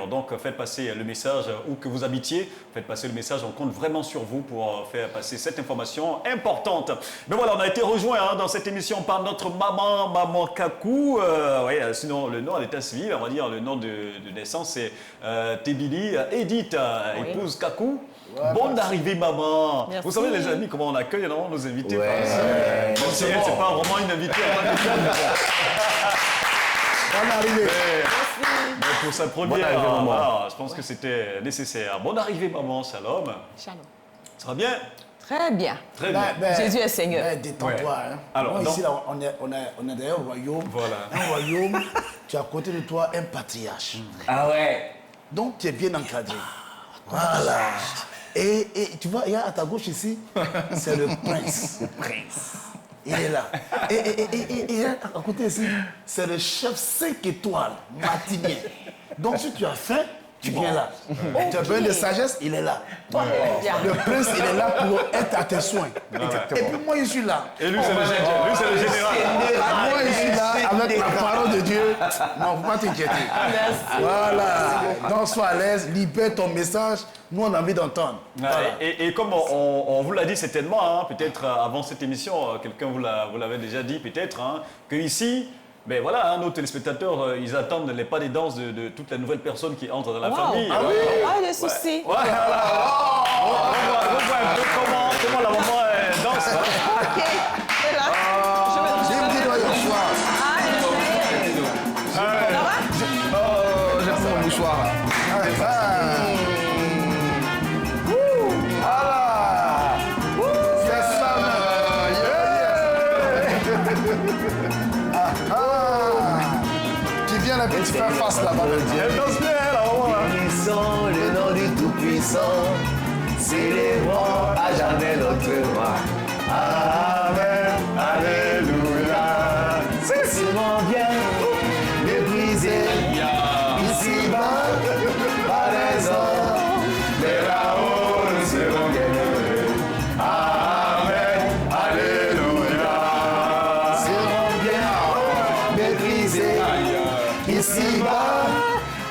Donc faites passer le message où que vous habitiez, faites passer le message, on compte vraiment sur vous pour faire passer cette information importante. Mais voilà, on a été rejoint dans cette émission par notre maman Kakou. Sinon le nom à l'état civil, on va dire le nom de naissance c'est Tébili Edith, épouse Kakou. Ouais, Bonne arrivée maman. Merci. Vous savez les amis comment on accueille nos invités. Ouais. C'est pas vraiment une invitée. Bonne arrivée. Mais pour sa première, Bonne arrivée, maman. voilà, je pense que c'était nécessaire. Bonne arrivée maman, shalom. Shalom. Ça va bien? Très bien. Très bien. Jésus est Seigneur. Détends-toi. Hein. Alors, Moi, donc- ici, là, on est dans un royaume. Voilà. Un royaume, tu as à côté de toi un patriarche. Ah ouais. Donc, tu es bien encadré. Voilà. Et tu vois, il y a à ta gauche ici, c'est le prince. Il est là. Et à côté ici, c'est le chef 5 étoiles, matinée. Donc, si tu as faim, tu viens là. Tu as besoin de sagesse, il est là. Le prince, il est là pour être à tes soins. Et puis moi, je suis là. Et lui, c'est le général. Moi, je suis là avec la parole de Dieu. Non, faut pas t'inquiéter. Voilà. Donc, sois à l'aise, libère ton message. Nous, on a envie d'entendre. Voilà. Et comme on vous l'a dit certainement, peut-être avant cette émission, quelqu'un vous l'avait déjà dit peut-être, que ici, ben voilà, nos téléspectateurs, ils attendent les pas des danses de toutes les nouvelles personnes qui entrent dans la famille. Ah oui. Pas de soucis. Voilà. On voit un peu comment la maman danse. Ok. Et là, J'ai une petite voyage ce soir. Ça va? J'ai pris mon mouchoir. C'est ça, tu viens là, puis tu fais face là-bas. Elle danse bien, la maman. Bénissons le nom du Tout-Puissant, célébrons à jamais notre roi. Amen, alléluia. C'est souvent bien méprisé ici-bas par les hommes, mais là-haut nous serons gagnés. Amen, alléluia. Seront bien méprisés ici-bas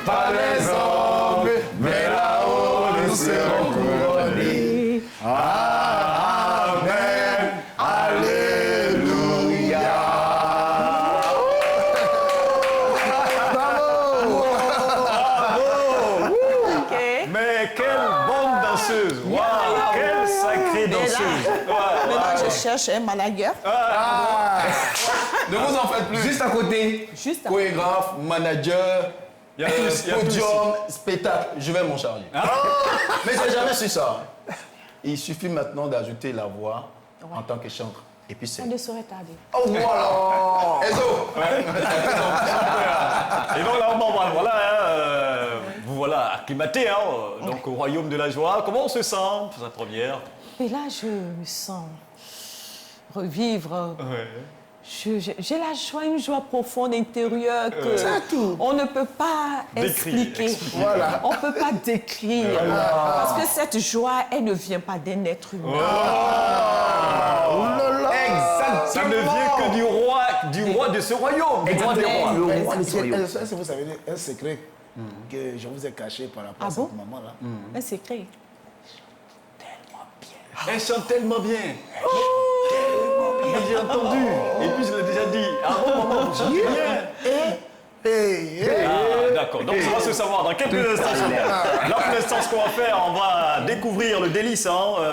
par les hommes, mais là-haut nous serons couronnés. Amen, alléluia. Ok. Mais quelle bonne danseuse. Waouh, quelle sacrée danseuse. Maintenant, je cherche un manager. Ne vous en faites plus. Juste à côté, Juste à- chorégraphe, manager, Il y a tous, il y a tous. podium, spectacle, je vais m'en charger. Mais j'ai jamais su ça. Il suffit maintenant d'ajouter la voix en tant que chanteur. Et puis c'est... Ça ne saurait tarder. Oh voilà. Ezo. Et donc là, voilà, vous voilà acclimaté donc au royaume de la joie. Comment on se sent pour sa première? Et là, je me sens revivre. J'ai la joie, une joie profonde intérieure que on ne peut pas expliquer. Voilà. On ne peut pas décrire. Parce que cette joie, elle ne vient pas d'un être humain. Ça ne vient que du roi de ce royaume, du roi des rois. Le roi de ce royaume. Est-ce que vous savez un secret que je vous ai caché par rapport Ah à bon? cette maman-là? Un secret. Elle chante tellement bien. Mais j'ai entendu. Et puis je l'ai déjà dit. Ah bon, maman, vous chantez bien. Ah, d'accord. Donc ça va se savoir dans quelques instants. Dans quelques instants, ce qu'on va faire, on va découvrir le délice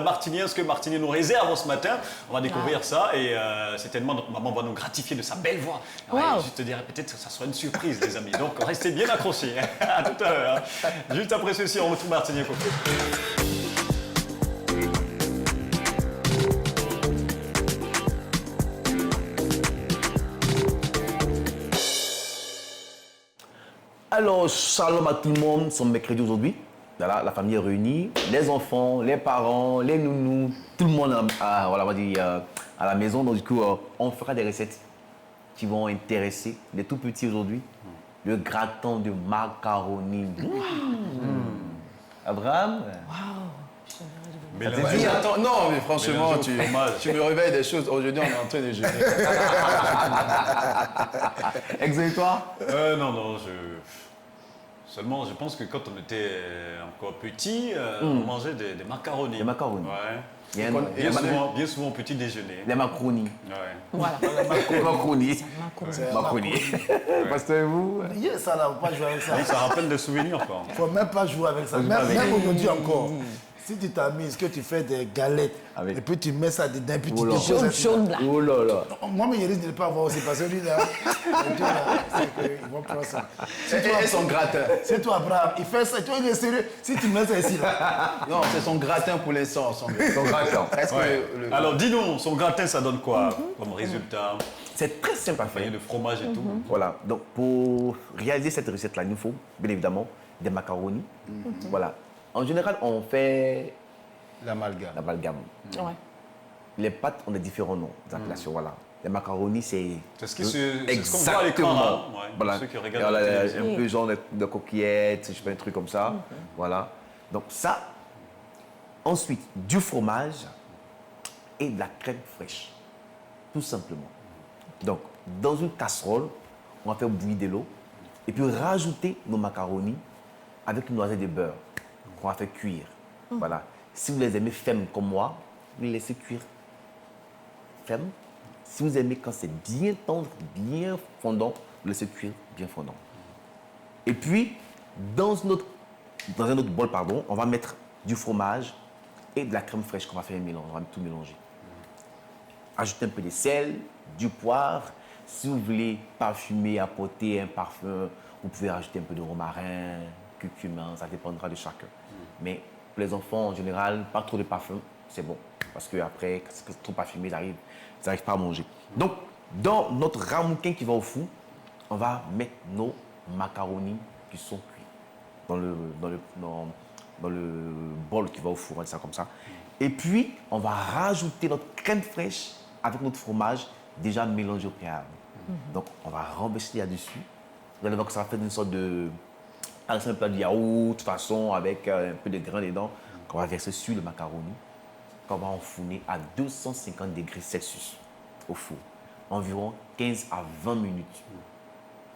martinien, ce que Martinier nous réserve ce matin. On va découvrir ça et certainement notre maman va nous gratifier de sa belle voix. Ouais, Wow. je te dirais peut-être que ça sera une surprise, les amis. Donc restez bien accrochés. À tout à l'heure. Juste après ceci, on retrouve Martinier Coco. Alors, shalom à tout le monde, c'est mercredi aujourd'hui. Voilà, la famille est réunie, les enfants, les parents, les nounous, tout le monde voilà, on va dire, à la maison. Donc, du coup, on fera des recettes qui vont intéresser les tout petits aujourd'hui, le gratin de macaroni. Abraham Mais Ça te le- dit, hein? Attends, non, mais franchement, Mélanger au fromage. tu me réveilles des choses. Aujourd'hui, on est en train de jeûner. Exactement. Non, Seulement, je pense que quand on était encore petit, on mangeait des macaronis. Des macaronis. Ouais. Il y a Bien souvent au petit déjeuner. les macaronis. Ouais. Voilà. Les macaronis. C'est Macaroni. Pasteur, vous Yeah, ça, là, faut pas jouer avec ça. Donc, ça rappelle des souvenirs, quoi. Il ne faut même pas jouer avec ça. Faut pas Même avec. aujourd'hui encore. Si tu t'amuses, que tu fais des galettes, Avec. et puis tu mets ça dedans, et puis tu Oh là. déposes Jaune, ça. jaune, là. Oh là là. Moi, mais il risque de ne pas avoir aussi, parce que lui, là, les deux, là, c'est qu'ils vont prendre ça. Et son gratin. C'est toi, Abraham, il fait ça, tu vois, il est sérieux. Si tu mets ça ici, là, Non, c'est son gratin pour l'instant. Son gratin. Est-ce Ouais. que Alors, dis-nous, son gratin, ça donne quoi comme résultat? C'est très simple à Vous voyez, faire. le fromage et tout. Voilà. Donc, pour réaliser cette recette-là, il nous faut, bien évidemment, des macaronis. Voilà. En général, on fait l'amalgame. l'amalgame. Ouais. Les pâtes ont des différents noms d'appellations. Voilà. Les macaronis, c'est. C'est ce qu'on voit à l'écran, là. Ouais, Voilà. pour ceux qui regardent Voilà, la télévision. un peu genre de coquillettes, je sais pas, un truc comme ça. Voilà. Donc, ça. Ensuite, du fromage et de la crème fraîche. Tout simplement. Donc, dans une casserole, on va faire bouillir de l'eau et puis rajouter nos macaronis avec une noisette de beurre qu'on va faire cuire. Voilà. Si vous les aimez fermes comme moi, vous les laissez cuire fermes. Si vous aimez quand c'est bien tendre, bien fondant, vous laissez cuire bien fondant. Et puis, dans un autre bol, pardon, on va mettre du fromage et de la crème fraîche qu'on va faire un mélange. On va tout mélanger. Ajoutez un peu de sel, du poivre. Si vous voulez parfumer, apporter un parfum, vous pouvez rajouter un peu de romarin, curcuma, ça dépendra de chacun. Mais pour les enfants, en général, pas trop de parfum, c'est bon. Parce qu'après, quand c'est trop parfumé, ils n'arrivent pas à manger. Donc, dans notre ramouquin qui va au four, on va mettre nos macaronis qui sont cuits dans le bol qui va au four, on va dire ça comme ça. Et puis, on va rajouter notre crème fraîche avec notre fromage déjà mélangé au préalable. Donc, on va renverser là-dessus. Vous allez voir que ça va faire une sorte de... un plat de yaourt, de toute façon, avec un peu de grains dedans, qu'on va verser sur le macaroni, qu'on va enfourner à 250 degrés Celsius au four. Environ 15 à 20 minutes.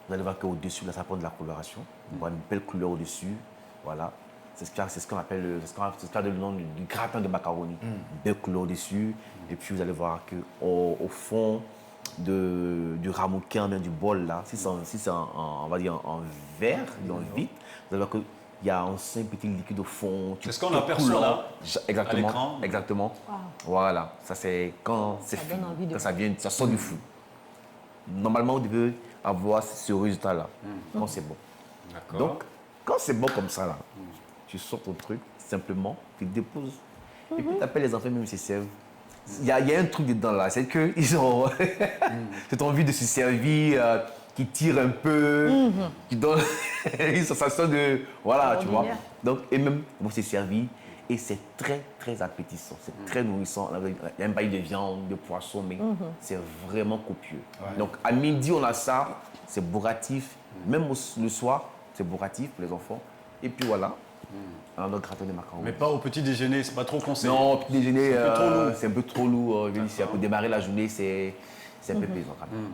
Vous allez voir qu'au-dessus, là, ça prend de la coloration. On voit une belle couleur au-dessus. Voilà. C'est ce qu'on appelle le nom du gratin de macaroni. Belle couleur au-dessus. Et puis, vous allez voir qu'au fond du ramouquin, du bol, là, si c'est on va dire en verre, en vitre, vous allez voir qu'il y a un petit liquide au fond. C'est ce qu'on aperçoit là, Exactement. à l'écran. Exactement. Voilà. Ça, c'est quand c'est Ça fini, donne envie de quand ça sort du four. Normalement, vous devez avoir ce résultat-là quand c'est bon. D'accord. Donc, quand c'est bon comme ça, là, tu sors ton truc, simplement, tu le déposes. Et puis, tu appelles les enfants, même s'ils servent. Il y a un truc dedans, là. C'est qu'ils ont cette envie de se servir, qui tire un peu, qui donne une sensation de... Voilà, tu vois. Donc, et même, ils vont se servir. Et c'est très, très appétissant. C'est très nourrissant. Il y a un bail de viande, de poisson, mais c'est vraiment copieux. Donc, à midi, on a ça. C'est bourratif. Même le soir, c'est bourratif pour les enfants. Et puis voilà, un autre gratin de macaroni. Mais pas au petit déjeuner, c'est pas trop conseillé. Non, au petit déjeuner, C'est un peu trop lourd. c'est un peu trop lourd. Je dis, si pour démarrer la journée, c'est un peu plaisant. quand même.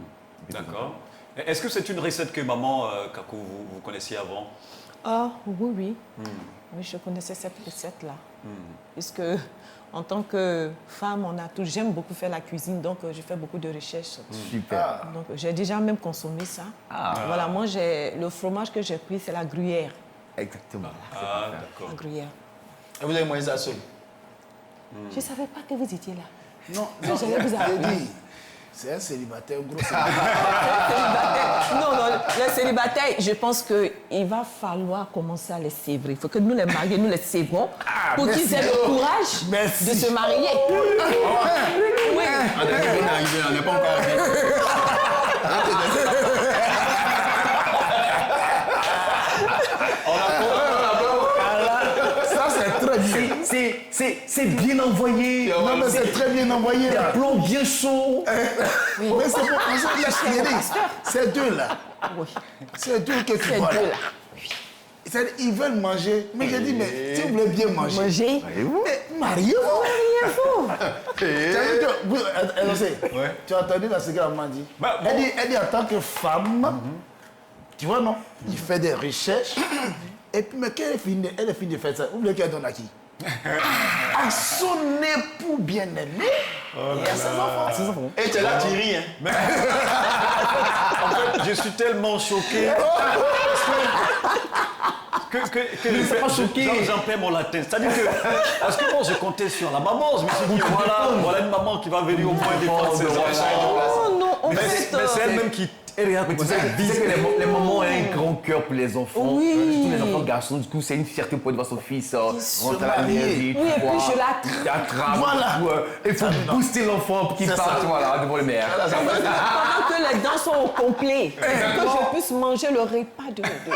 D'accord. Est-ce que c'est une recette que maman, Kakou, vous connaissiez avant? Ah, oui, oui. Oui, je connaissais cette recette-là. Puisque, en tant que femme, j'aime beaucoup faire la cuisine, donc je fais beaucoup de recherches. Super. Donc, j'ai déjà même consommé ça. Voilà, moi, le fromage que j'ai pris, c'est la gruyère. Exactement. Ah, d'accord. La gruyère. Et vous avez mangé ça seul? Je ne savais pas que vous étiez là. non, J'allais vous j'ai appeler. dit, c'est un célibataire, gros célibataire. Non, les célibataires, je pense qu'il va falloir commencer à les sévrer. Il faut que nous, les mariés, nous les sévrons pour qu'ils aient le courage de se marier. Oui. On n'est pas encore arrivé. Ça, c'est très bien. c'est bien envoyé. Non, mais c'est très bien envoyé. Un Là. plomb bien chaud. Mais c'est pour ces deux-là. Oui. Ces deux que tu Ces vois là. deux-là. C'est-à-dire, ils veulent manger. Mais j'ai dit, mais si vous voulez bien manger, Manger. mais mariez-vous. Tu as vu que, oui, elle sait. Tu as entendu ce que la maman dit. Bah, bon. Elle dit en tant que femme, tu vois, non, il fait des recherches. Et puis, mais quand elle est finie de faire ça, vous voulez qu'elle donne à qui? À son époux bien-aimé et à ses enfants. Et tu es là, tu ris. Hein. En fait, je suis tellement choqué. Que j'en perds mon latin. C'est-à-dire que, parce que moi, je comptais sur la maman. Je me suis dit, voilà une maman qui va venir au moins défendre ses enfants. Oh non, en Mais fait. c'est elle-même qui. Elle est Tu sais que les mamans ont un grand cœur pour les enfants. Oui. Tous les enfants garçons, du coup, c'est une fierté pour voir son fils rentrer à la marier. mairie. Oui, et puis je l'attrape. Voilà. Il faut booster l'enfant pour qu'il C'est parte ça. voilà, devant le maire. Pendant que les dents sont au complet, que je puisse manger le repas de mes deux.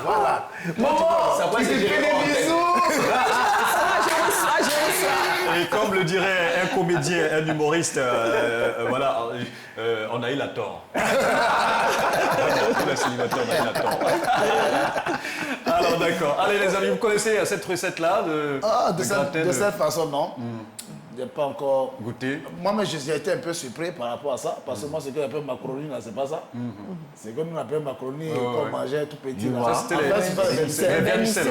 Voilà. Maman, il te fait des bisous. Je reçois. Et comme le dirait un comédien, un humoriste, voilà, on a eu la tort. Tous les célibataires, on a eu la tort. Alors d'accord. Allez les amis, vous connaissez cette recette-là De gratin cette façon, non. Je n'ai pas encore goûté. Moi, mais j'ai été un peu surpris par rapport à ça, parce que moi, ce qu'on appelle macaroni, là, c'est pas ça. C'est comme on appelle macaroni qu'on mangeait tout petit. Là. Ça, c'était les vermicelles.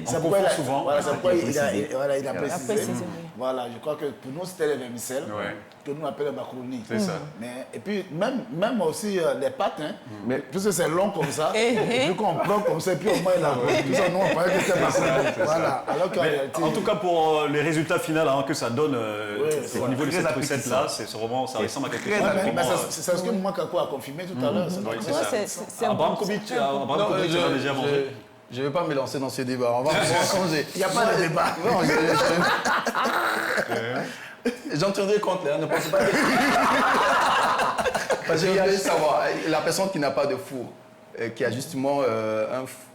C'est pourquoi il a précisé. Voilà, je crois que pour nous, c'était les vermicelles que nous appelons macaroni. C'est ça. Mais, et puis, même aussi les pâtes, hein, puisque c'est long comme ça, et puis qu'on prend comme ça, et puis au moins, là, tout ça, nous, on parlait que c'était macaroni. Voilà. Alors qu'en réalité, En tout cas, pour les résultats finaux que ça donne au niveau de cette recette-là, c'est vraiment, ça ressemble à quelque chose. mais c'est ce que moi, Kako a confirmé tout à l'heure. C'est Abraham Kovic, tu as déjà mangé. Je ne vais pas me lancer dans ce débat. On va changer. Il n'y a pas de débat. Non, j'en tiendrai compte, là. Ne pensez pas que... Parce qu'il y a juste savoir, la personne qui n'a pas de four, qui a justement,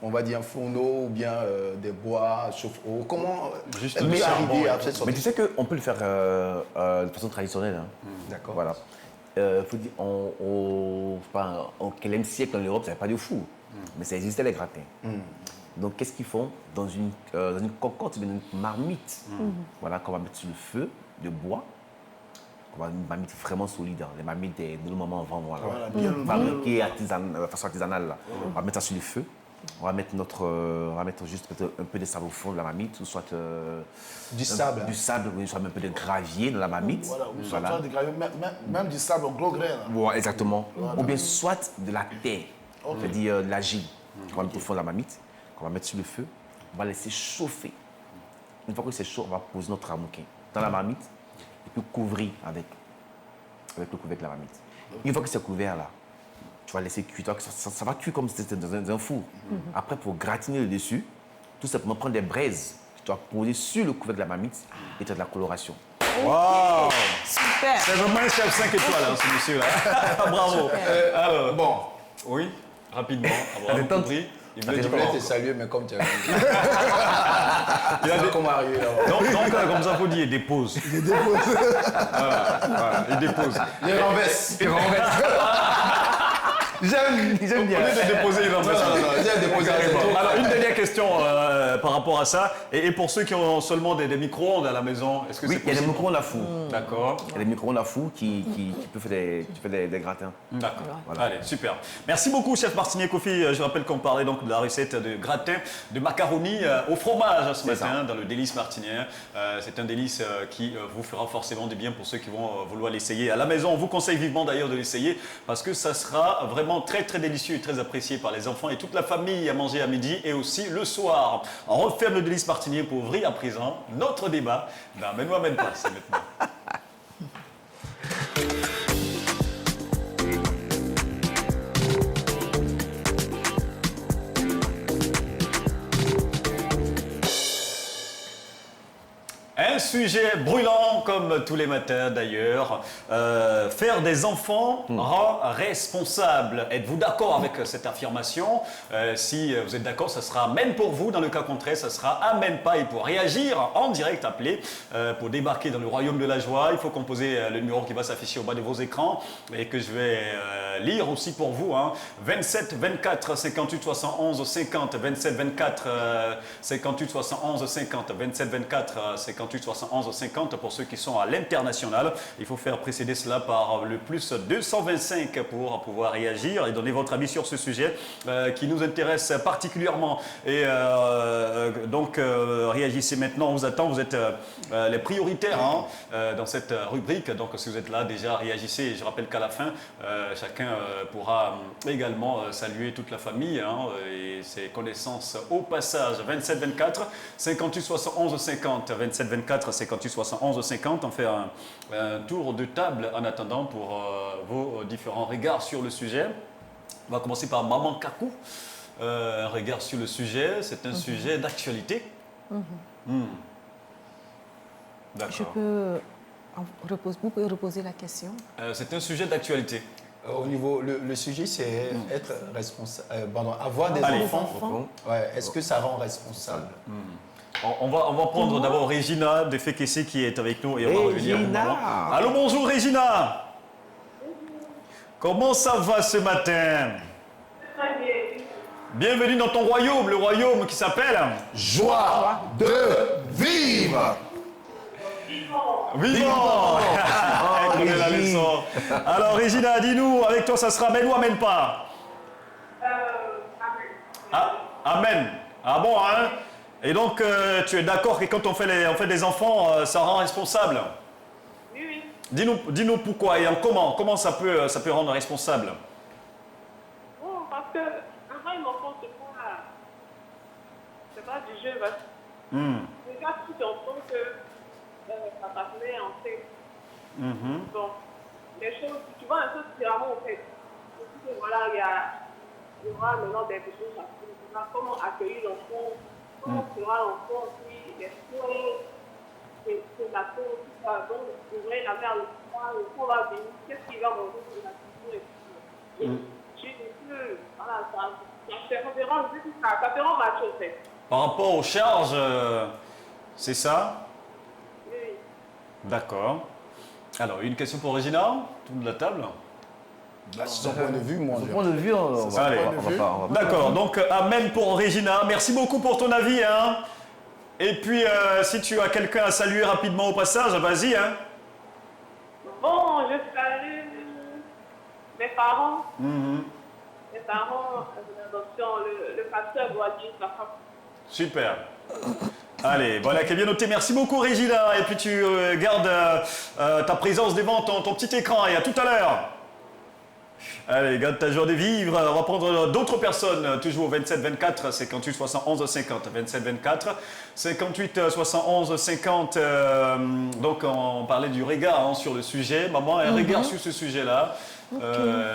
on va dire, un fourneau ou bien des bois, chauffe-eau, comment Juste elle du peut charbon, arriver à cette sorte Mais tu sais qu'on peut le faire de façon traditionnelle. Hein. D'accord. Voilà. Faut dire, en quel siècle en Europe, il n'y avait pas de four. Mais ça existait les gratins. Donc, qu'est-ce qu'ils font dans une cocotte, dans une marmite, voilà, qu'on va mettre sur le feu de bois. Une marmite vraiment solide, hein. Les marmites de nos mamans vendent, voilà. Fabriquées de façon artisanale. Là. On va mettre ça sur le feu. On va mettre juste un peu de sable au fond de la marmite, ou soit du sable, ou soit un peu de gravier dans la marmite. Voilà. Même du sable au gros grain. Ouais, exactement. Ou bien soit de la terre, c'est-à-dire de l'argile. On va mettre au fond de la marmite, qu'on va mettre sur le feu. On va laisser chauffer. Une fois que c'est chaud, on va poser notre ramouquin dans la marmite et puis couvrir avec le couvercle de la marmite. Une fois que c'est couvert là, tu vas laisser cuire. Ça va cuire comme si c'était dans un four. Après, pour gratiner le dessus, tout simplement prendre des braises que tu vas poser sur le couvercle de la marmite et tu as de la coloration. Waouh! Super. C'est vraiment un chef 5 étoiles, hein, ce monsieur-là. Bravo. Alors, Bon, oui, rapidement. Abraham compris. Il voulait je dire voulais comment? te saluer, mais comme tu as dit. Il a des- Comment arriver là-bas. Donc, comme ça, il faut dire, il dépose. Il dépose. Voilà, il dépose. Il renverse. J'aime bien. Au lieu de déposer, il renverse. J'ai déposé un Alors, une dernière question par rapport à ça. Et pour ceux qui ont seulement des micro-ondes à la maison, est-ce que Oui, c'est il y a des possible? micro-ondes à four. D'accord. Il y a des micro-ondes à four qui peuvent faire des gratins. D'accord. Allez, super. Merci beaucoup, chef Martinier Kofi. Je rappelle qu'on parlait donc de la recette de gratin de macaroni au fromage ce matin dans le délice martinien. C'est un délice qui vous fera forcément du bien pour ceux qui vont vouloir l'essayer à la maison. On vous conseille vivement d'ailleurs de l'essayer parce que ça sera vraiment très très délicieux et très apprécié par les enfants et toute la famille à manger à midi et aussi le soir. On referme le délice martinier pour ouvrir à présent notre débat. Non, mais moi même pas, c'est maintenant. Un sujet brûlant comme tous les matins d'ailleurs. Faire des enfants rend responsable. Êtes-vous d'accord avec cette affirmation? Si vous êtes d'accord, ça sera amen pour vous. Dans le cas contraire, ça sera amen pas. Et pour réagir en direct, appelez pour débarquer dans le royaume de la joie. Il faut composer le numéro qui va s'afficher au bas de vos écrans et que je vais lire aussi pour vous. 27 24 58 71 50. 27 24 58 71 50. 27 24 58 71 50 pour ceux qui sont à l'international. Il faut faire précéder cela par le plus 225 pour pouvoir réagir et donner votre avis sur ce sujet qui nous intéresse particulièrement. Et donc réagissez maintenant, on vous attend, vous êtes les prioritaires dans cette rubrique. Donc si vous êtes là déjà, réagissez. Je rappelle qu'à la fin, chacun pourra également saluer toute la famille et ses connaissances au passage. 27 24 58 71 50. 27 24 58 71 50. On fait un tour de table en attendant pour vos différents regards sur le sujet. On va commencer par Maman Kakou. Un regard sur le sujet, c'est un sujet d'actualité. D'accord. Vous pouvez reposer la question. C'est un sujet d'actualité. Au niveau, le sujet, c'est être responsable. Avoir des enfants. Ouais, est-ce que ça rend responsable? On va prendre d'abord Regina de Fekessi qui est avec nous et on va revenir. Regina. Allô, bonjour Regina. Comment ça va ce matin? Bienvenue dans ton royaume, le royaume qui s'appelle Joie de vivre. Vivant. Elle connaît la leçon. Alors Regina, dis-nous, avec toi ça sera amen ou amen pas? Amen. Ah bon, hein? Et donc tu es d'accord que quand on fait des enfants, ça rend responsable? Oui. Dis-nous pourquoi et comment ça peut rendre responsable? Bon, parce que un enfant, c'est pas du jeu. Déjà, tu t'entends que ça partenaire en fait. Bon, les choses, tu vois un peu différemment en fait. Voilà, il y aura maintenant des choses à faire. Comment accueillir l'enfant, comment sera l'enfant, puis les soins, c'est la peau, tout ça. Donc, vous voyez la mère, le fond va venir, qu'est-ce qu'il va manger pour la cuisine et tout. J'ai dit que, voilà, ça fait référence mature en fait. Par rapport aux charges, c'est ça? Oui. D'accord. Alors, une question pour Regina, toute la table. Son point de vue, moi. Son point de vue, on va pas. D'accord, donc amen pour Regina. Merci beaucoup pour ton avis. Et puis, si tu as quelqu'un à saluer rapidement au passage, vas-y. Bon, je salue mes parents. Mes parents d'adoption, le pasteur Boadier, sa femme. Super. Allez, voilà qui est bien noté. Merci beaucoup Regina. Et puis tu gardes ta présence devant ton petit écran. Et à tout à l'heure. Allez, garde ta joie de vivre. On va prendre d'autres personnes. Toujours 27 24 58 71 50. 27 24 58 71 50. Donc on parlait du regard sur le sujet. Maman, un regard sur ce sujet-là.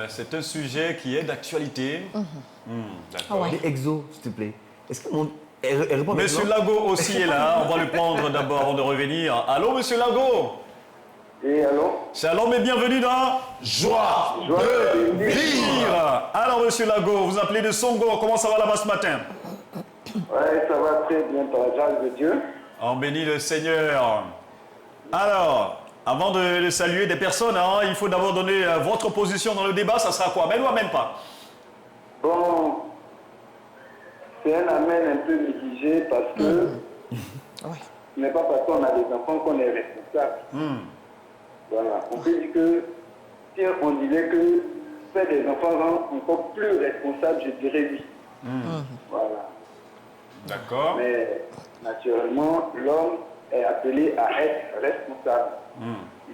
C'est un sujet qui est d'actualité. D'accord. Les exos, s'il te plaît. Est-ce que Monsieur Lago aussi est là. On va le prendre d'abord avant de revenir. Allô, Monsieur Lago? Et allô? Shalom et bienvenue dans Joie de vivre. Alors, Monsieur Lago, vous appelez de Songo. Comment ça va là-bas ce matin? Ouais, ça va très bien par la grâce de Dieu. On bénit le Seigneur. Alors, avant de saluer des personnes, il faut d'abord donner votre position dans le débat. Ça sera quoi? Amen ou amen pas? Bon, c'est un amen un peu mitigé parce que ce n'est pas parce qu'on a des enfants qu'on est responsable. Voilà, on peut dire que si on disait que faire des enfants rend encore plus responsable, je dirais oui. Voilà. D'accord. Mais naturellement, l'homme est appelé à être responsable.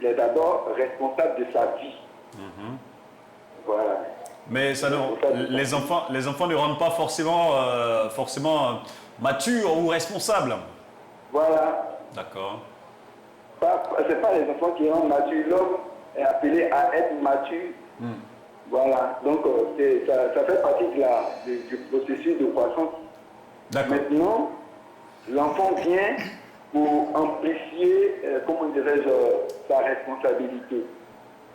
Il est d'abord responsable de sa vie. Voilà. Mais ça les enfants ne rendent pas forcément matures ou responsables. Voilà. D'accord. Ce n'est pas les enfants qui rendent mature. L'homme est appelé à être mature. Voilà. Donc, ça fait partie du processus de croissance. D'accord. Maintenant, l'enfant vient pour amplifier, comment dirais-je, sa responsabilité.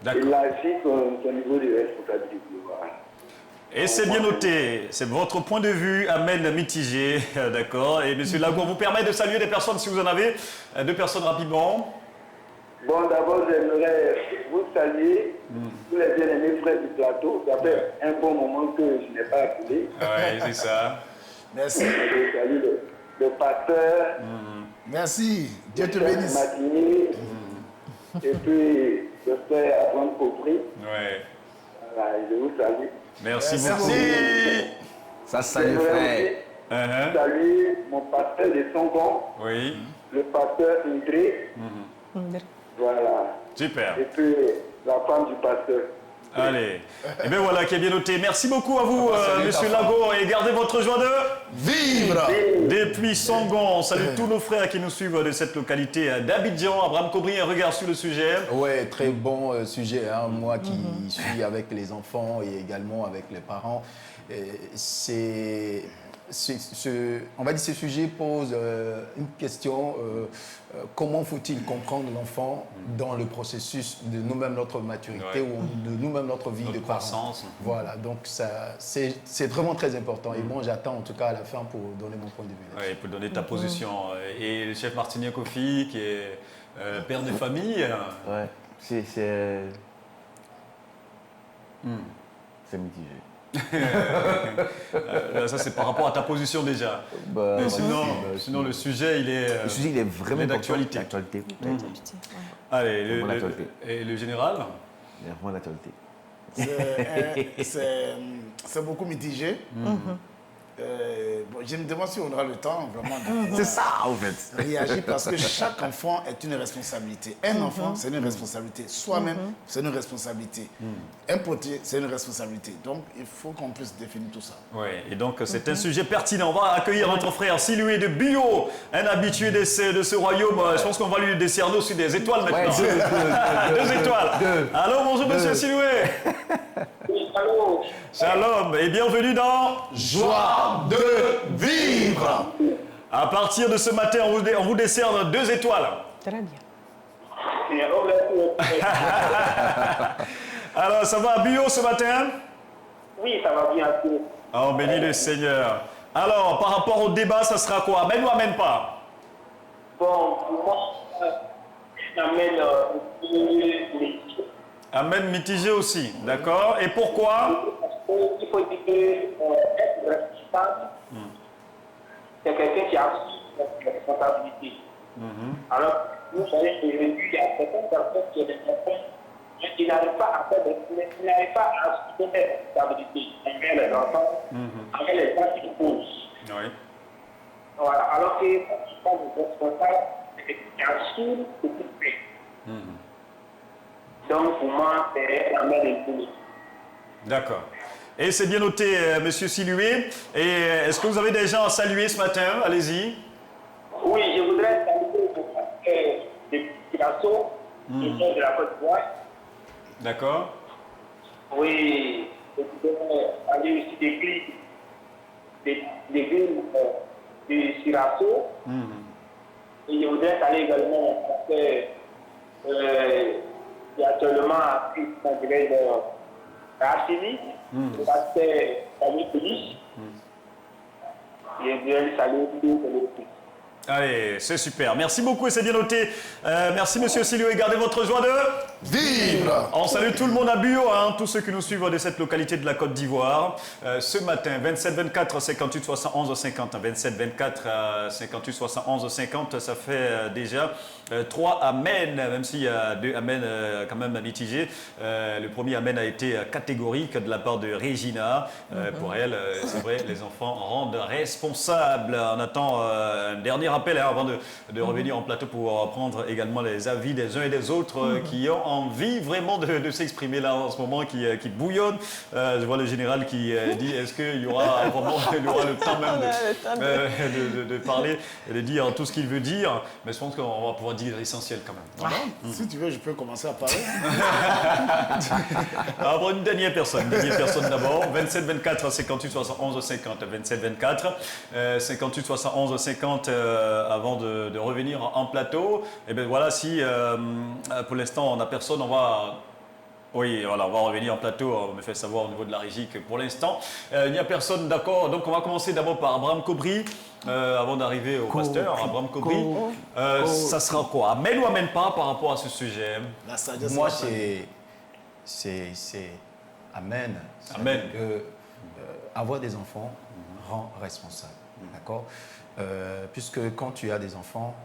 D'accord. Il agit son niveau de responsabilité. Voilà. Et c'est bien noté, c'est votre point de vue, amen, mitigé, d'accord. Et monsieur Lago, on vous permet de saluer des personnes si vous en avez, 2 personnes rapidement. Bon, d'abord, j'aimerais vous saluer, tous les bien-aimés frères du plateau. Ça fait un bon moment que je n'ai pas appelé. Oui, c'est ça. Merci. Je salue le pasteur. Merci. Dieu te Frère bénisse. Matinée, et puis le frère Abraham Copri. Ouais. Voilà, je vous salue. Merci Merci. beaucoup. Ça, salut J'aimerais frère. aussi saluer mon pasteur de Songon, Oui, le pasteur Indré. Voilà. super. Et puis la femme du pasteur. Allez. Et bien voilà, qui est bien noté. Merci beaucoup à vous, Salut, monsieur ta femme. Lago, et gardez votre joie de... Vivre. Depuis Sangon, on salue tous nos frères qui nous suivent de cette localité d'Abidjan. Abraham Cobry, un regard sur le sujet. Ouais, très bon sujet. Hein. Moi qui suis avec les enfants et également avec les parents, on va dire ce sujet pose une question. Comment faut-il comprendre l'enfant dans le processus de nous-mêmes, notre maturité ou de nous-mêmes, notre vie de croissance. parents. Voilà, donc c'est vraiment très important. Et moi, j'attends en tout cas à la fin pour donner mon point de vue. Oui, pour donner ta position. Et le chef Martinier Kofi, qui est père de famille. Ouais, c'est mitigé. Là, ça, c'est par rapport à ta position déjà. Bah, Mais ouais, sinon, le sujet, il est, le sujet, il est vraiment d'actualité. D'actualité. Allez, Vraiment d'actualité. et le général? Il est vraiment d'actualité. C'est beaucoup mitigé. Bon, je me demande si on aura le temps vraiment C'est ça, en fait. réagir parce que chaque enfant est une responsabilité. Un enfant, c'est une responsabilité. Soi-même, c'est une responsabilité. Un potier, c'est une responsabilité. Donc, il faut qu'on puisse définir tout ça. Oui, et donc c'est un sujet pertinent. On va accueillir notre frère Siloué de Bio, un habitué de ce royaume. Je pense qu'on va lui décerner aussi des étoiles maintenant. Ouais, Deux étoiles. Allô, bonjour monsieur Siloué. Allô. Shalom et bienvenue dans Joie de vivre. À partir de ce matin, on vous décerne 2 étoiles. Très bien. Alors, ça va à Bio ce matin? Oui, ça va bien. Oh, béni le Seigneur. Alors, par rapport au débat, ça sera quoi? Amène ou amène pas? Bon, pour moi, j'amène Amène mitigé aussi, d'accord? Et pourquoi? il faut dire que être responsable, c'est quelqu'un qui a pris ses responsabilités. Alors, vous savez, aujourd'hui, il y a certaines personnes qui ont des enfants, mais qui n'arrivent pas à faire ils n'arrivent pas à assumer des responsabilités envers les enfants, envers les gens qui posent. Oui. Voilà, alors que quand tu parles de responsable, c'est quelqu'un qui assume ce qu'il fait. Donc, pour moi, c'est la mère des poules. D'accord. Et c'est bien noté, monsieur Siloué. Et est-ce que vous avez des gens à saluer ce matin? Allez-y. Oui, je voudrais saluer le pasteur de Picasso, qui est de la Côte d'Ivoire. D'accord. Oui, je voudrais saluer aussi l'église de Sirasso. Et je voudrais saluer également le pasteur qui est actuellement à Christ-André de Racini, le pasteur Camille Félix. Et je voudrais saluer tous les Christ. Allez, c'est super. Merci beaucoup et c'est bien noté. Merci monsieur Siloué. Gardez votre joie de Vivre. On salue tout le monde à Bio, hein, tous ceux qui nous suivent de cette localité de la Côte d'Ivoire. Ce matin, 27 24 58 71 50. 27 24 58 71 50, ça fait déjà 3 amens, même s'il y a 2 amens quand même mitigés. Le premier amen a été catégorique de la part de Regina. Pour elle, c'est vrai, les enfants rendent responsables. On attend un dernier appel avant de revenir en plateau pour prendre également les avis des uns et des autres qui ont envie vraiment de s'exprimer là en ce moment, qui bouillonnent. Je vois le général qui dit est-ce qu'il y aura vraiment le temps même de parler et de dire tout ce qu'il veut dire. Mais je pense qu'on va pouvoir dire dit l'essentiel quand même. Ah, si tu veux, je peux commencer à parler. Alors, une dernière personne d'abord. 27 24 58 71 50. 27 24 58 71 50 avant de revenir en plateau. Et bien voilà, si pour l'instant on n'a personne, on va revenir en plateau. On me fait savoir au niveau de la régie que pour l'instant il n'y a personne, d'accord. Donc on va commencer d'abord par Abraham Kobri. Avant d'arriver au pasteur, Abraham Kobri, ça sera quoi? Amène ou amène pas par rapport à ce sujet? Moi, c'est amen. Amen. Avoir des enfants rend responsable. D'accord? Puisque quand tu as des enfants,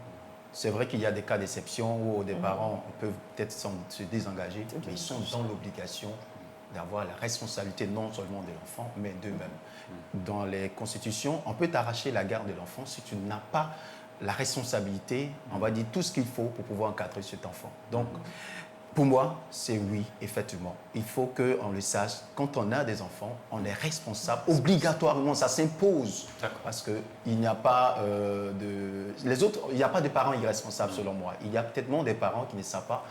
c'est vrai qu'il y a des cas d'exception où des parents peuvent peut-être se désengager, mais ils sont dans l'obligation d'avoir la responsabilité non seulement de l'enfant, mais d'eux-mêmes. Dans les constitutions, on peut t'arracher la garde de l'enfant si tu n'as pas la responsabilité, on va dire tout ce qu'il faut pour pouvoir encadrer cet enfant. Donc, pour moi, c'est oui, effectivement. Il faut qu'on le sache. Quand on a des enfants, on est responsable. Obligatoirement, ça s'impose. Parce qu'il n'y a pas les autres, il n'y a pas de parents irresponsables selon moi. Il y a peut-être des parents qui ne savent pas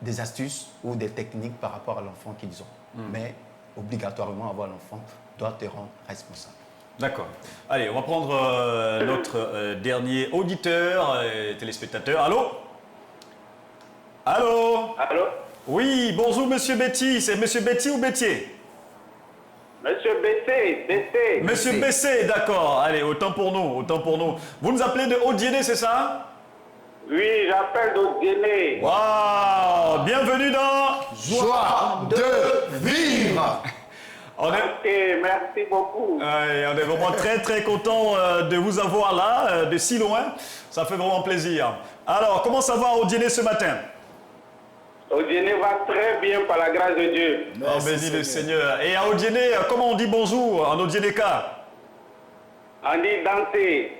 des astuces ou des techniques par rapport à l'enfant qu'ils ont. Mais obligatoirement, avoir l'enfant doit te rendre responsable. D'accord. Allez, on va prendre notre dernier auditeur et téléspectateur. Allô? Allô? Allô? Oui, bonjour Monsieur Betty. C'est Monsieur Betty ou Bettier? Monsieur Bessé. Monsieur Bessé, d'accord. Allez, autant pour nous. Vous nous appelez de Haut-Diéné, c'est ça? Oui, j'appelle d'Haut-Diéné. Waouh! Bienvenue dans Joie de vivre. Ok, merci beaucoup. On est vraiment très très content de vous avoir là, de si loin. Ça fait vraiment plaisir. Alors, comment ça va au dîner ce matin? Haut-Diéné va très bien par la grâce de Dieu. Oh, béni le Seigneur. Et à Haut-Diéné, comment on dit bonjour en Haut-Diénéka? On dit danser.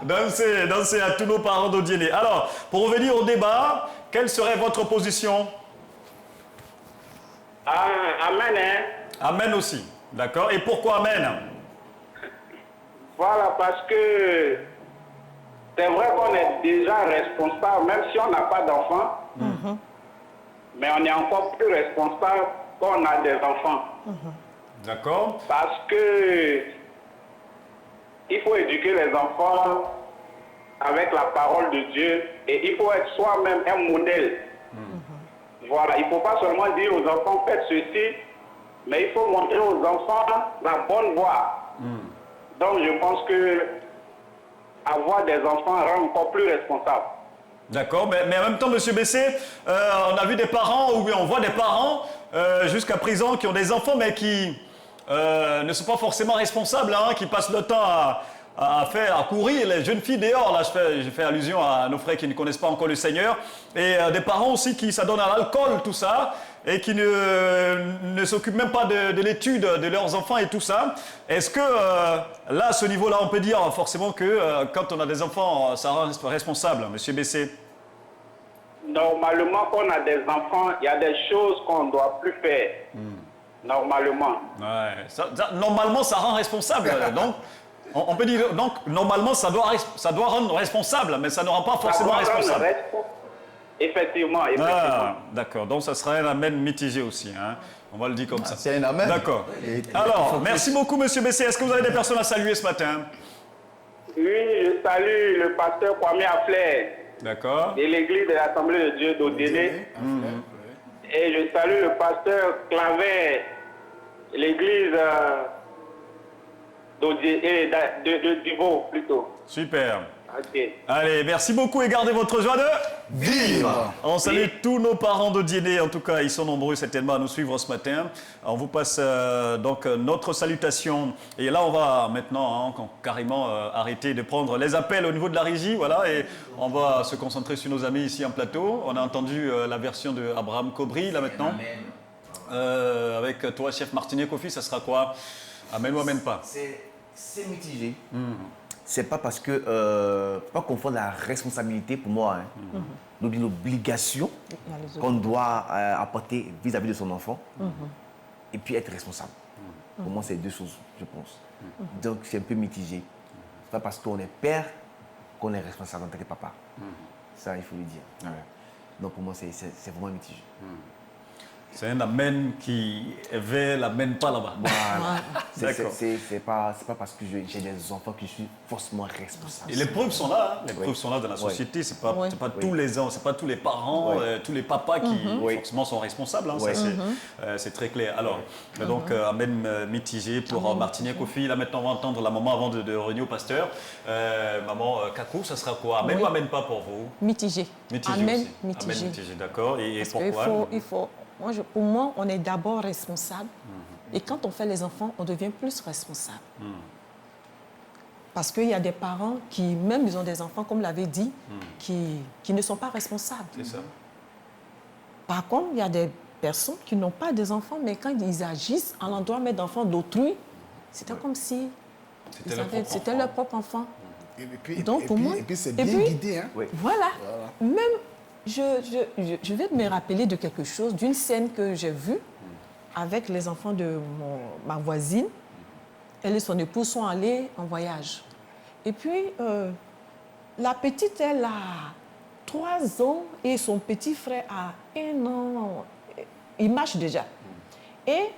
Dansez, dansez à tous nos parents d'Haut-Diéné. Alors, pour revenir au débat, quelle serait votre position? Amen, hein? Amen aussi. D'accord. Et pourquoi amen? Voilà, parce que c'est vrai qu'on est déjà responsable, même si on n'a pas d'enfants, mais on est encore plus responsable quand on a des enfants. D'accord. Parce que il faut éduquer les enfants avec la parole de Dieu et il faut être soi-même un modèle. Voilà, il ne faut pas seulement dire aux enfants faites ceci, mais il faut montrer aux enfants la bonne voie. Donc je pense que avoir des enfants rend encore plus responsable. D'accord, mais en même temps, Monsieur Bessé, on a vu des parents, ou on voit des parents jusqu'à présent qui ont des enfants, mais qui ne sont pas forcément responsables, hein, qui passent le temps à courir les jeunes filles dehors. Là, je fais allusion à nos frères qui ne connaissent pas encore le Seigneur. Et des parents aussi qui s'adonnent à l'alcool, tout ça, et qui ne s'occupent même pas de l'étude de leurs enfants et tout ça. Est-ce que là, à ce niveau-là, on peut dire forcément que quand on a des enfants, ça rend responsable, Monsieur Bessé? Normalement, quand on a des enfants, il y a des choses qu'on ne doit plus faire. Normalement. Ouais. Normalement, ça rend responsable. Donc, on peut dire, donc, normalement, ça doit rendre responsable, mais ça ne rend pas forcément responsable. Effectivement. Ah, d'accord. Donc, ça sera un amen mitigé aussi. Hein. On va le dire comme ça. C'est un amen. D'accord. Alors, merci beaucoup, Monsieur Bessé. Est-ce que vous avez des personnes à saluer ce matin? Oui, je salue le pasteur Kwame Afler. D'accord. De l'église de l'Assemblée de Dieu d'Haut-Diéné. Et je salue le pasteur Claver, l'église de Divo plutôt. Super. Okay. Allez, merci beaucoup et gardez votre joie de vivre. On salue tous nos parents d'Haut-Diéné, en tout cas, ils sont nombreux certainement à nous suivre ce matin. On vous passe donc notre salutation. Et là, on va maintenant carrément arrêter de prendre les appels au niveau de la régie, voilà, et on va se concentrer sur nos amis ici en plateau. On a entendu la version de Abraham Kobri, là maintenant. Avec toi, chef Martinier Kofi, ça sera quoi? Amen ou amen pas? C'est mitigé. C'est pas parce que, pas confondre la responsabilité pour moi, hein, l'obligation qu'on doit apporter vis-à-vis de son enfant et puis être responsable. Pour moi, c'est deux choses, je pense. Donc, c'est un peu mitigé. C'est pas parce qu'on est père qu'on est responsable en tant que papa. Ça, il faut le dire. Ouais. Donc pour moi, c'est vraiment mitigé. C'est un amène qui éveille, l'amène pas là-bas. Voilà. D'accord. C'est pas parce que j'ai des enfants que je suis forcément responsable. Et les preuves sont là, hein. Les Oui. preuves sont là dans la société. C'est pas, Oui. c'est pas tous les ans, c'est pas tous les parents, Oui. tous les papas qui Oui. forcément sont responsables. Hein. Oui. Ça, c'est très clair. Alors, donc amène mitigé pour Martinique Kofi. Là maintenant, on va entendre la maman avant de revenir au pasteur. Maman Kakou, ça sera quoi? Amène Oui. ou amène pas pour vous? Mitigé. Mitigé Amen, aussi. mitigé. Amène mitigé, d'accord. Et Parce qu'il pourquoi? pour moi, on est d'abord responsable. Et quand on fait les enfants, on devient plus responsable. Parce qu'il y a des parents qui, même ils ont des enfants, comme l'avait dit, qui ne sont pas responsables. C'est ça. Par contre, il y a des personnes qui n'ont pas des enfants, mais quand ils agissent à l'endroit même d'enfants d'autrui, c'était comme si c'était leur propre enfant. Et puis, Donc, pour moi, et puis c'est et bien puis, guidé. Hein? Voilà. Même, je vais me rappeler de quelque chose, d'une scène que j'ai vue avec les enfants de ma voisine. Elle et son époux sont allés en voyage. Et puis, la petite, elle a 3 ans et son petit frère a 1 an. Il marche déjà. Et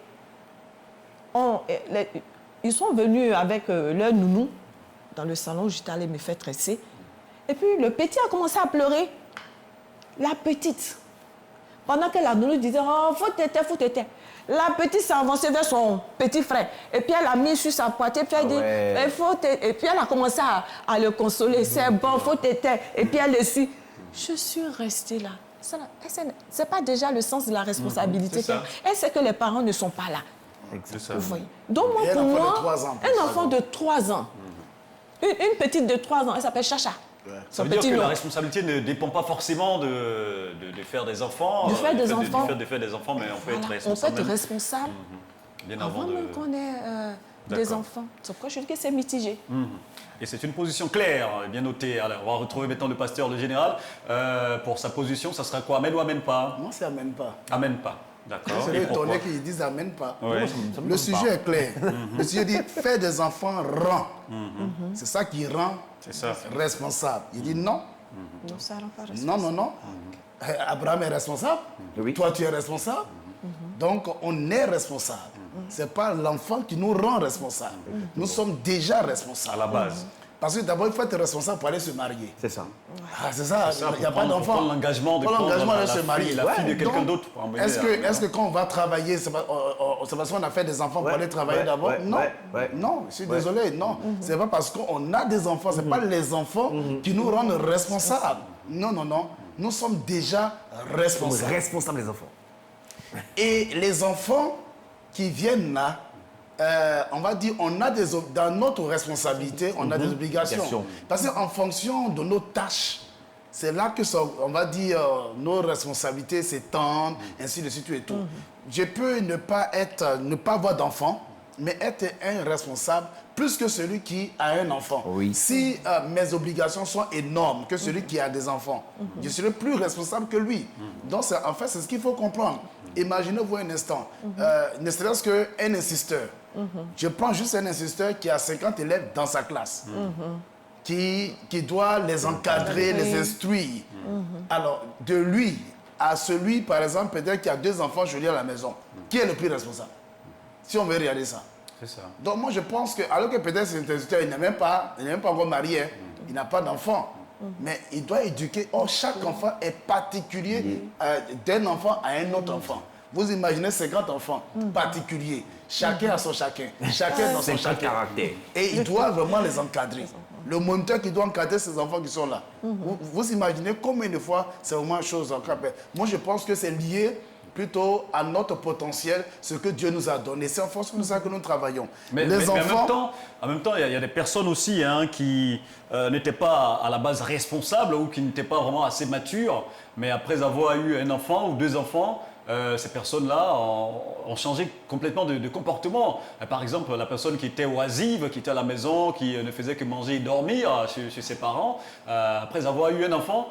ils sont venus avec leur nounou dans le salon où j'étais allée me faire tresser. Et puis, le petit a commencé à pleurer. La petite, pendant que la nounou disait « Oh, faut t'aider, faut t'aider ». La petite s'est avancée vers son petit frère. Et puis, elle a mis sur sa poitrine. Puis, elle dit « faut t'aider ». Et puis, elle a commencé à le consoler. « C'est bon, faut t'aider ». Et puis, elle le suit. Je suis restée là. Ce n'est pas déjà le sens de la responsabilité. Elle sait que les parents ne sont pas là. Exactement. Vous voyez. Donc, moi, Et pour un enfant moi, de 3 ans, un enfant de 3 ans, une petite de 3 ans, elle s'appelle Chacha. Ça veut dire que la responsabilité ne dépend pas forcément de faire des enfants. De faire des enfants. De faire des enfants, mais on peut être On peut responsable. être responsable Bien avant même qu'on ait des D'accord. enfants. C'est pourquoi je dis que c'est mitigé. Et c'est une position claire, bien notée. Alors, on va retrouver maintenant le pasteur, le général. Pour sa position, ça sera quoi? Amène ou amène pas? Non, ça amène pas. Amène pas. D'accord. C'est Et pourquoi? étonné qu'ils disent amène pas. Ouais. Le sujet est clair. Le sujet dit faire des enfants rend. C'est ça qui rend C'est ça. responsable. Il dit non. Non, ça rend pas responsable. Non. Abraham est responsable. Oui. Toi, tu es responsable. Donc, on est responsable. Ce n'est pas l'enfant qui nous rend responsable. Nous sommes déjà responsables. À la base. Parce que d'abord, il faut être responsable pour aller se marier. C'est ça. Ah, c'est ça, il n'y a pas d'enfant. Prendre l'engagement de Prendre l'engagement de la se marier. la fille de quelqu'un Donc, d'autre. pour emmener Est-ce que quand on va travailler, c'est parce qu'on a fait des enfants pour aller travailler d'abord? Non, non, je suis désolé, non. C'est pas parce qu'on a des enfants, c'est pas les enfants qui nous rendent responsables. Non. Nous sommes déjà responsables. Responsable des enfants. Et les enfants qui viennent là, on va dire, dans notre responsabilité, on a des obligations. Parce qu'en fonction de nos tâches, c'est là que, on va dire, nos responsabilités s'étendent, ainsi de suite et tout. Je peux ne pas avoir d'enfant, mais être un responsable plus que celui qui a un enfant. Oui. Si mes obligations sont énormes que celui qui a des enfants, je serai plus responsable que lui. Donc, en fait, c'est ce qu'il faut comprendre. Imaginez-vous un instant, ne serait-ce qu'un insisteur. Je prends juste un insisteur qui a 50 élèves dans sa classe, qui doit les encadrer, les instruire. Alors, de lui à celui, par exemple, peut-être qui a 2 enfants jolis à la maison, qui est le plus responsable? Si on veut regarder ça. C'est ça. Donc moi je pense que, alors que peut-être cet instituteur, il n'est même pas encore marié, il n'a pas d'enfant, mais il doit éduquer. Or, chaque enfant est particulier d'un enfant à un autre enfant. Vous imaginez 50 enfants particuliers, chacun a son chacun dans son chacun. Et il doit vraiment les encadrer. Le moniteur qui doit encadrer ces enfants qui sont là. Vous imaginez combien de fois c'est vraiment une chose. Moi je pense que c'est lié plutôt à notre potentiel, ce que Dieu nous a donné. C'est en fonction de ça que nous travaillons. Mais en même temps, il y a des personnes aussi qui n'étaient pas à la base responsables ou qui n'étaient pas vraiment assez matures, mais après avoir eu un enfant ou 2 enfants, ces personnes-là ont changé complètement de comportement. Par exemple, la personne qui était oisive, qui était à la maison, qui ne faisait que manger et dormir chez ses parents, après avoir eu un enfant,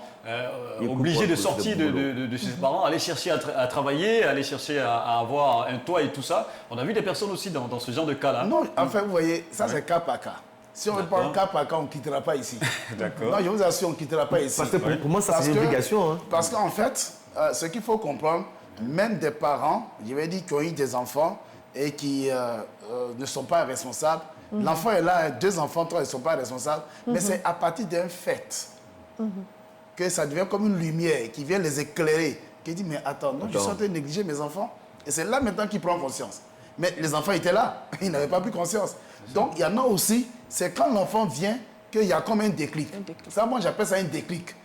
obligé de sortir de ses parents, aller chercher à travailler, aller chercher à avoir un toit et tout ça. On a vu des personnes aussi dans ce genre de cas-là. Non, enfin, vous voyez, ça c'est cas par cas. Si on ne prend le cas par cas, on ne quittera pas ici. D'accord. Non, je vous assure, on ne quittera pas ici. Parce que pour moi, ça, c'est une obligation. Hein. Parce qu'en fait, ce qu'il faut comprendre, même des parents, je vais dire, qui ont eu des enfants et qui ne sont pas responsables, l'enfant est là, 2 enfants, 3, ils ne sont pas responsables, mais c'est à partir d'un fait que ça devient comme une lumière qui vient les éclairer, qui dit, mais attends, non, je suis en train de négliger mes enfants. Et c'est là maintenant qu'il prend conscience. Mais les enfants étaient là, ils n'avaient pas pris conscience. Donc, il y en a aussi, c'est quand l'enfant vient qu'il y a comme un déclic. Ça, moi, j'appelle ça un déclic.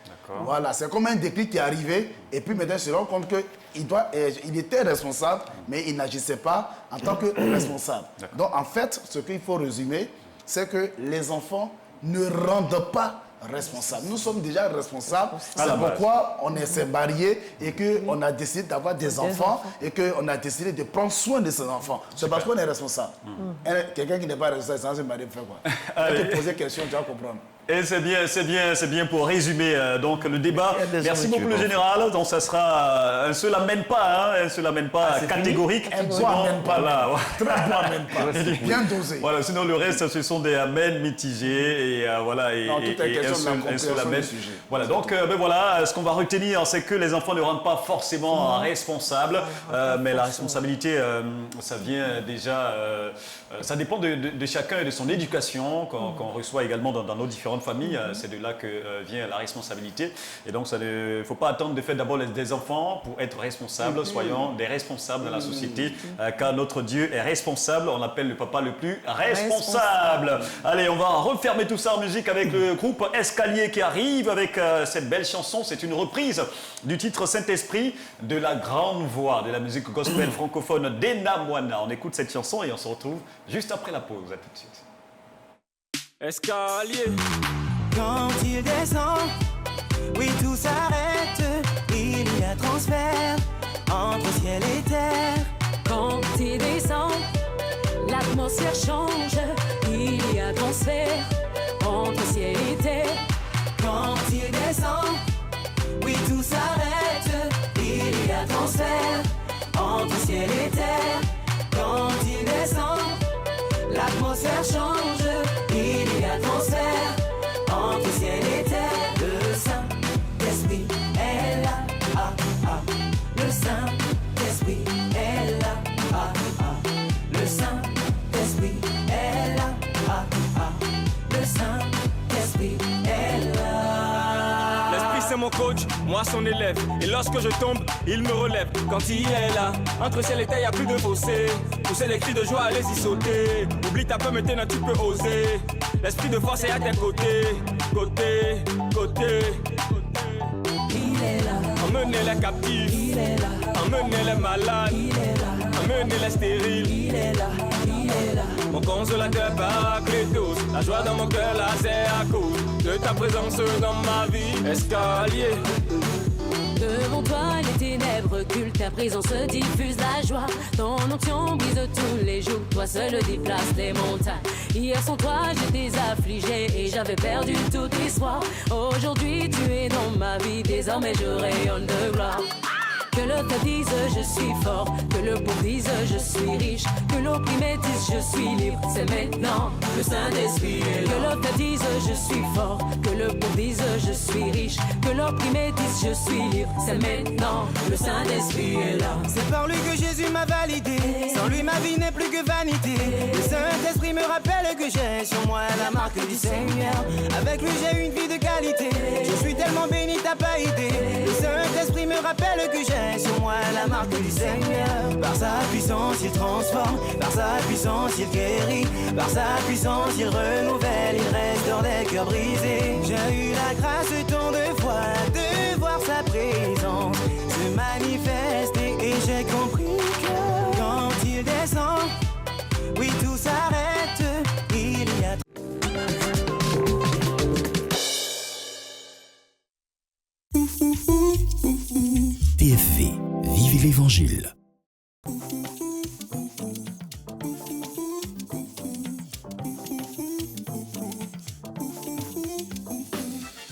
Voilà, c'est comme un déclic qui est arrivé, et puis maintenant, il se rend compte qu'il était responsable, mais il n'agissait pas en tant que responsable. Donc, en fait, ce qu'il faut résumer, c'est que les enfants ne rendent pas responsables. Nous sommes déjà responsables, c'est pourquoi on s'est mariés et qu'on a décidé d'avoir des enfants et qu'on a décidé de prendre soin de ces enfants. C'est parce qu'on est responsable. Quelqu'un qui n'est pas responsable, sans se marier, fait quoi? Tu te poser des questions, tu vas comprendre. Et c'est bien pour résumer donc le débat. Merci beaucoup le général. Donc ça sera un seul amène pas, un seul amène pas catégorique. Un bon amène pas. Voilà. Très bon amène pas. Bien dosé. Voilà, sinon le reste ce sont des amènes mitigés et voilà et un seul amène. Voilà, donc voilà, ce qu'on va retenir, c'est que les enfants ne rendent pas forcément responsables, mais la responsabilité, ça vient déjà, ça dépend de chacun et de son éducation qu'on reçoit également dans nos différentes familles. C'est de là que vient la responsabilité. Et donc, il ne faut pas attendre de faire d'abord des enfants pour être responsables. Soyons des responsables dans la société, car notre Dieu est responsable. On appelle le papa le plus responsable. Allez, on va refermer tout ça en musique avec le groupe Escalier qui arrive avec cette belle chanson. C'est une reprise du titre Saint-Esprit de la grande voix de la musique gospel francophone d'Ena Moana. On écoute cette chanson et on se retrouve juste après la pause. À tout de suite. Escalier. Quand il descend, oui tout s'arrête. Il y a transfert entre ciel et terre. Quand il descend, l'atmosphère change. Il y a transfert entre ciel et terre. Quand il descend, oui tout s'arrête. Il y a transfert entre ciel et terre. Quand il descend, l'atmosphère change. Il y a transfert entre ciel et terre. Le Saint-Esprit est là. Ah, ah. Le Saint-Esprit est là. Ah, ah. Le Saint-Esprit est là. Ah, ah. Le Saint-Esprit est là. L'Esprit c'est mon coach, moi son élève. Et lorsque je tombe, il me relève. Quand il est là, entre ciel et terre, y'a plus de fossé. Pousser les cris de joie, allez-y sauter. Oublie ta peur, maintenant tu peux oser. L'esprit de force est à tes côtés. Côté, côté. Il est là. Emmenez les captifs. Il est là. Emmenez les malades. Il est là. Emmenez les stériles. Il est là. Il est là. Mon consolateur Paraclétos. La joie dans mon cœur, là c'est à cause de ta présence dans ma vie. Escalier. Devant toi, les ténèbres reculent, ta présence diffuse la joie. Ton onction brise tous les jours, toi seul déplace les montagnes. Hier sans toi, j'étais affligé et j'avais perdu tout espoir. Aujourd'hui, tu es dans ma vie, désormais je rayonne de gloire. Que l'autre dise je suis fort, que le pauvre dise je suis riche, que l'opprimé dise je suis libre, c'est maintenant le Saint-Esprit est là. Que l'autre dise je suis fort, que le pauvre dise je suis riche, que l'opprimé dise je suis libre, c'est maintenant le Saint-Esprit est là. C'est par lui que Jésus m'a validé, sans lui ma vie n'est plus que vanité. Le Saint-Esprit me rappelle que j'ai sur moi la marque du Seigneur. Avec lui j'ai une vie de qualité, je suis tellement béni, t'as pas idée. Le Saint-Esprit me rappelle que j'ai sur moi la marque du Seigneur. Par sa puissance il transforme, par sa puissance il guérit, par sa puissance il renouvelle, il restaure les cœurs brisés. J'ai eu la grâce tant de fois de voir sa présence se manifester et j'ai compris que quand il descend, oui tout s'arrête, il y a TFV, vivez l'évangile.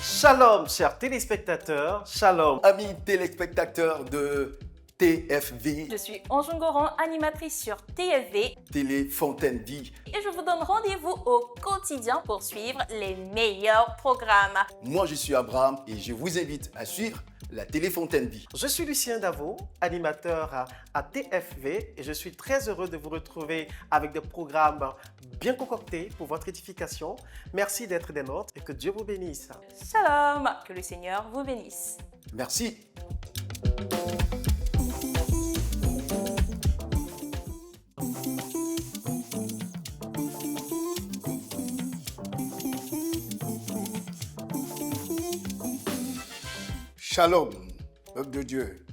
Shalom, chers téléspectateurs. Shalom. Amis téléspectateurs de TFV, Je suis Anjungoran, animatrice sur TFV. Télé Fontaine Vie. Et je vous donne rendez-vous au quotidien pour suivre les meilleurs programmes. Moi, je suis Abraham et je vous invite à suivre la Télé Fontaine Vie. Je suis Lucien Davo, animateur à TFV et je suis très heureux de vous retrouver avec des programmes bien concoctés pour votre édification. Merci d'être des nôtres et que Dieu vous bénisse. Shalom, que le Seigneur vous bénisse. Merci. Shalom, peuple de Dieu.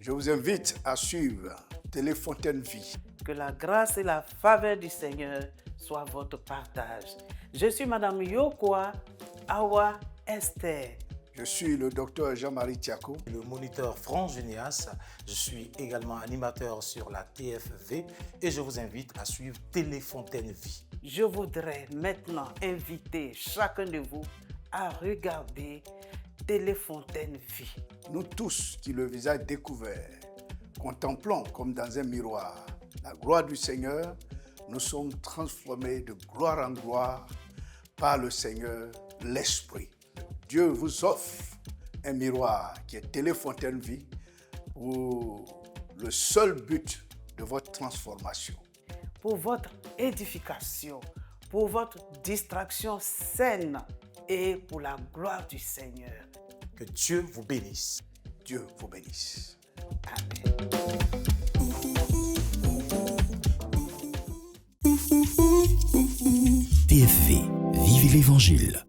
Je vous invite à suivre Télé Fontaine Vie. Que la grâce et la faveur du Seigneur soient votre partage. Je suis Madame Yokwa Awa Esther. Je suis le docteur Jean-Marie Tiako. Le moniteur Franck Junias. Je suis également animateur sur la TFV et je vous invite à suivre Télé Fontaine Vie. Je voudrais maintenant inviter chacun de vous à regarder Télé Fontaine Vie. Nous tous qui le visage découvert, contemplons comme dans un miroir la gloire du Seigneur, nous sommes transformés de gloire en gloire par le Seigneur, l'Esprit. Dieu vous offre un miroir qui est Télé Fontaine Vie pour le seul but de votre transformation. Pour votre édification, pour votre distraction saine et pour la gloire du Seigneur. Que Dieu vous bénisse. Dieu vous bénisse. Amen. TFV, vivez l'Évangile.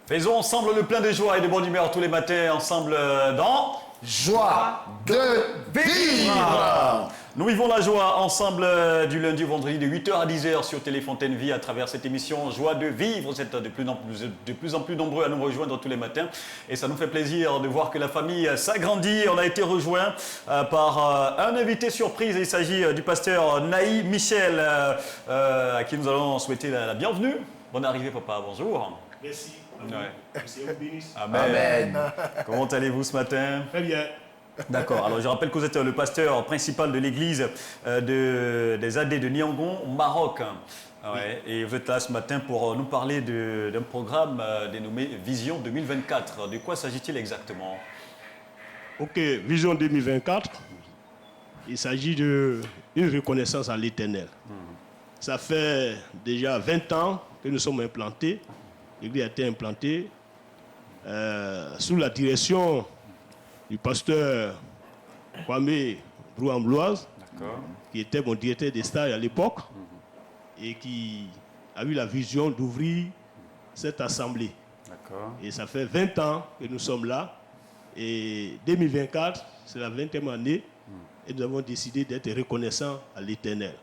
Faisons ensemble le plein de joie et de bonne humeur tous les matins, ensemble dans Joie de vivre. Nous vivons la joie ensemble du lundi au vendredi de 8h à 10h sur Télé Fontaine Vie à travers cette émission Joie de vivre. Vous êtes de plus en plus nombreux à nous rejoindre tous les matins et ça nous fait plaisir de voir que la famille s'agrandit. On a été rejoint par un invité surprise. Il s'agit du pasteur Naï Michel à qui nous allons souhaiter la bienvenue. Bonne arrivée papa, bonjour. Merci. Ouais. Amen. Amen. Comment allez-vous ce matin? Très bien. D'accord. Alors je rappelle que vous êtes le pasteur principal de l'église des AD de Niangon au Maroc. Ouais. Et vous êtes là ce matin pour nous parler d'un programme dénommé Vision 2024. De quoi s'agit-il exactement? Ok, Vision 2024. Il s'agit d'une reconnaissance à l'Éternel. Ça fait déjà 20 ans que nous sommes implantés. L'église a été implantée sous la direction du pasteur Kwame Brouambloise, qui était mon directeur des stages à l'époque et qui a eu la vision d'ouvrir cette assemblée. Et ça fait 20 ans que nous sommes là. Et 2024, c'est la 20e année et nous avons décidé d'être reconnaissants à l'Éternel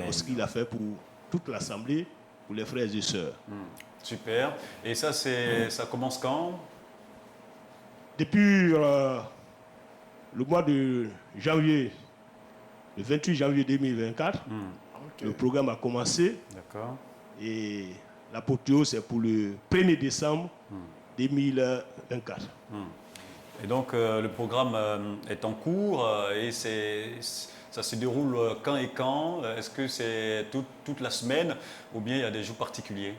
pour ce qu'il a fait pour toute l'assemblée, pour les frères et sœurs. Super. Et ça, ça commence quand? Depuis le mois de janvier, le 28 janvier 2024, le programme a commencé. D'accord. Et l'apothéose, c'est pour le 1er décembre 2024. Et donc, le programme est en cours et ça se déroule quand et quand? Est-ce que c'est toute la semaine ou bien il y a des jours particuliers?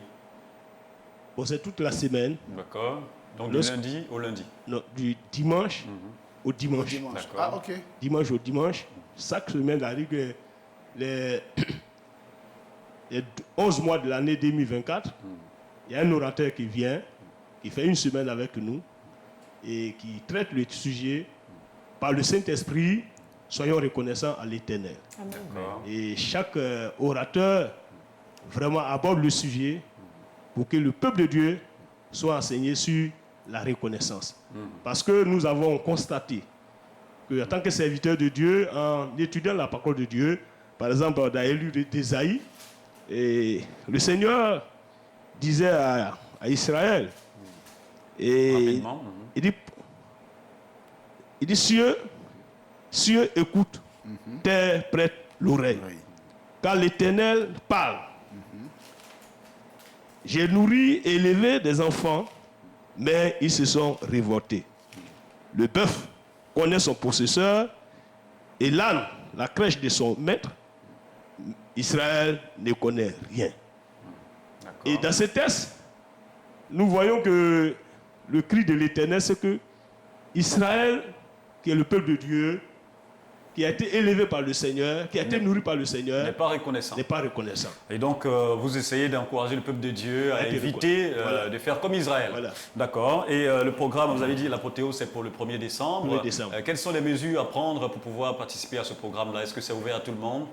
Bon, c'est toute la semaine. D'accord. Donc du lundi au lundi? Non, du dimanche au dimanche. D'accord. Ah, ok. Dimanche au dimanche. Chaque semaine arrive les 11 mois de l'année 2024. Il y a un orateur qui vient, qui fait une semaine avec nous et qui traite le sujet par le Saint-Esprit. Soyons reconnaissants à l'Éternel. Et chaque orateur vraiment aborde le sujet pour que le peuple de Dieu soit enseigné sur la reconnaissance. Parce que nous avons constaté qu'en tant que serviteur de Dieu, en étudiant la parole de Dieu, par exemple dans le livre d'Ésaïe, et le Seigneur disait à Israël, et il dit cieux écoute, terre prête l'oreille, car l'Éternel parle. J'ai nourri et élevé des enfants, mais ils se sont révoltés. Le bœuf connaît son possesseur et l'âne, la crèche de son maître. Israël ne connaît rien. Et dans ce texte, nous voyons que le cri de l'Éternel, c'est que Israël, qui est le peuple de Dieu, qui a été élevé par le Seigneur, qui a été nourri par le Seigneur, n'est pas reconnaissant. Et donc, vous essayez d'encourager le peuple de Dieu à éviter de faire comme Israël. Voilà. D'accord. Et le programme, vous avez dit, l'apothéose, c'est pour le 1er décembre. 1er décembre. Quelles sont les mesures à prendre pour pouvoir participer à ce programme-là? Est-ce que c'est ouvert à tout le monde?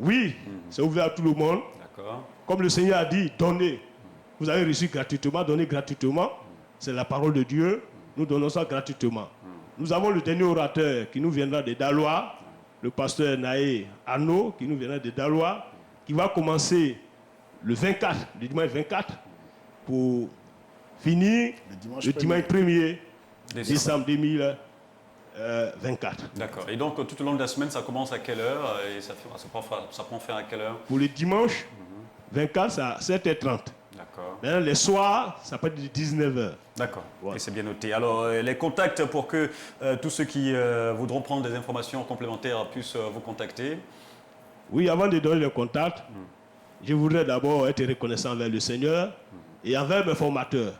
Oui, c'est ouvert à tout le monde. D'accord. Comme le Seigneur a dit, donnez. Vous avez reçu gratuitement, donnez gratuitement. C'est la parole de Dieu. Nous donnons ça gratuitement. Nous avons le dernier orateur qui nous viendra de Daloa, le pasteur Naé Arnaud, qui nous viendra de Daloa, qui va commencer le 24, le dimanche 24, pour finir le dimanche 1er décembre 2024. D'accord. Et donc, tout au long de la semaine, ça commence à quelle heure et ça prend fin à quelle heure? Pour le dimanche 24, c'est à 7h30. D'accord. Maintenant, les soirs, ça peut être de 19h. D'accord, et c'est bien noté. Alors, les contacts pour que tous ceux qui voudront prendre des informations complémentaires puissent vous contacter. Oui, avant de donner le contact, je voudrais d'abord être reconnaissant envers le Seigneur et envers mes formateurs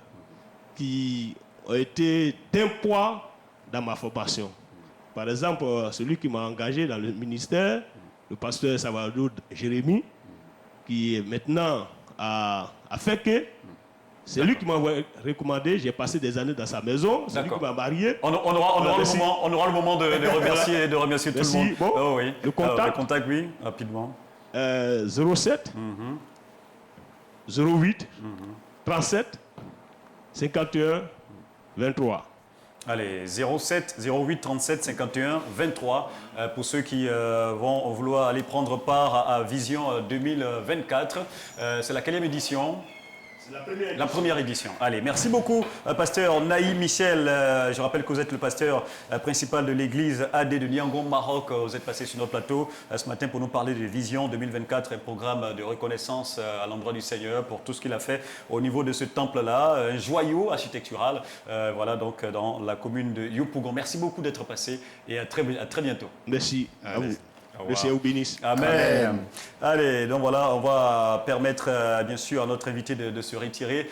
qui ont été d'un poids dans ma formation. Par exemple, celui qui m'a engagé dans le ministère, le pasteur Salvador Jérémy, qui est maintenant à Feke. C'est lui qui m'a recommandé, j'ai passé des années dans sa maison, c'est lui qui m'a marié. On aura le moment de remercier tout le monde. Bon, oh, oui. Le contact, oui, rapidement. 07 08 37 51 23. Allez, 07 08 37 51 23 pour ceux qui vont vouloir aller prendre part à Vision 2024. C'est la quelle édition? La première édition. Allez, merci beaucoup, pasteur Naï Michel. Je rappelle que vous êtes le pasteur principal de l'église AD de Niangon, Maroc. Vous êtes passé sur notre plateau ce matin pour nous parler de Vision 2024, un programme de reconnaissance à l'endroit du Seigneur pour tout ce qu'il a fait au niveau de ce temple-là. Un joyau architectural, voilà, donc dans la commune de Yopougon. Merci beaucoup d'être passé et à très bientôt. Merci à vous. Le Seigneur vous bénisse. Amen. Allez, donc voilà, on va permettre bien sûr à notre invité de se retirer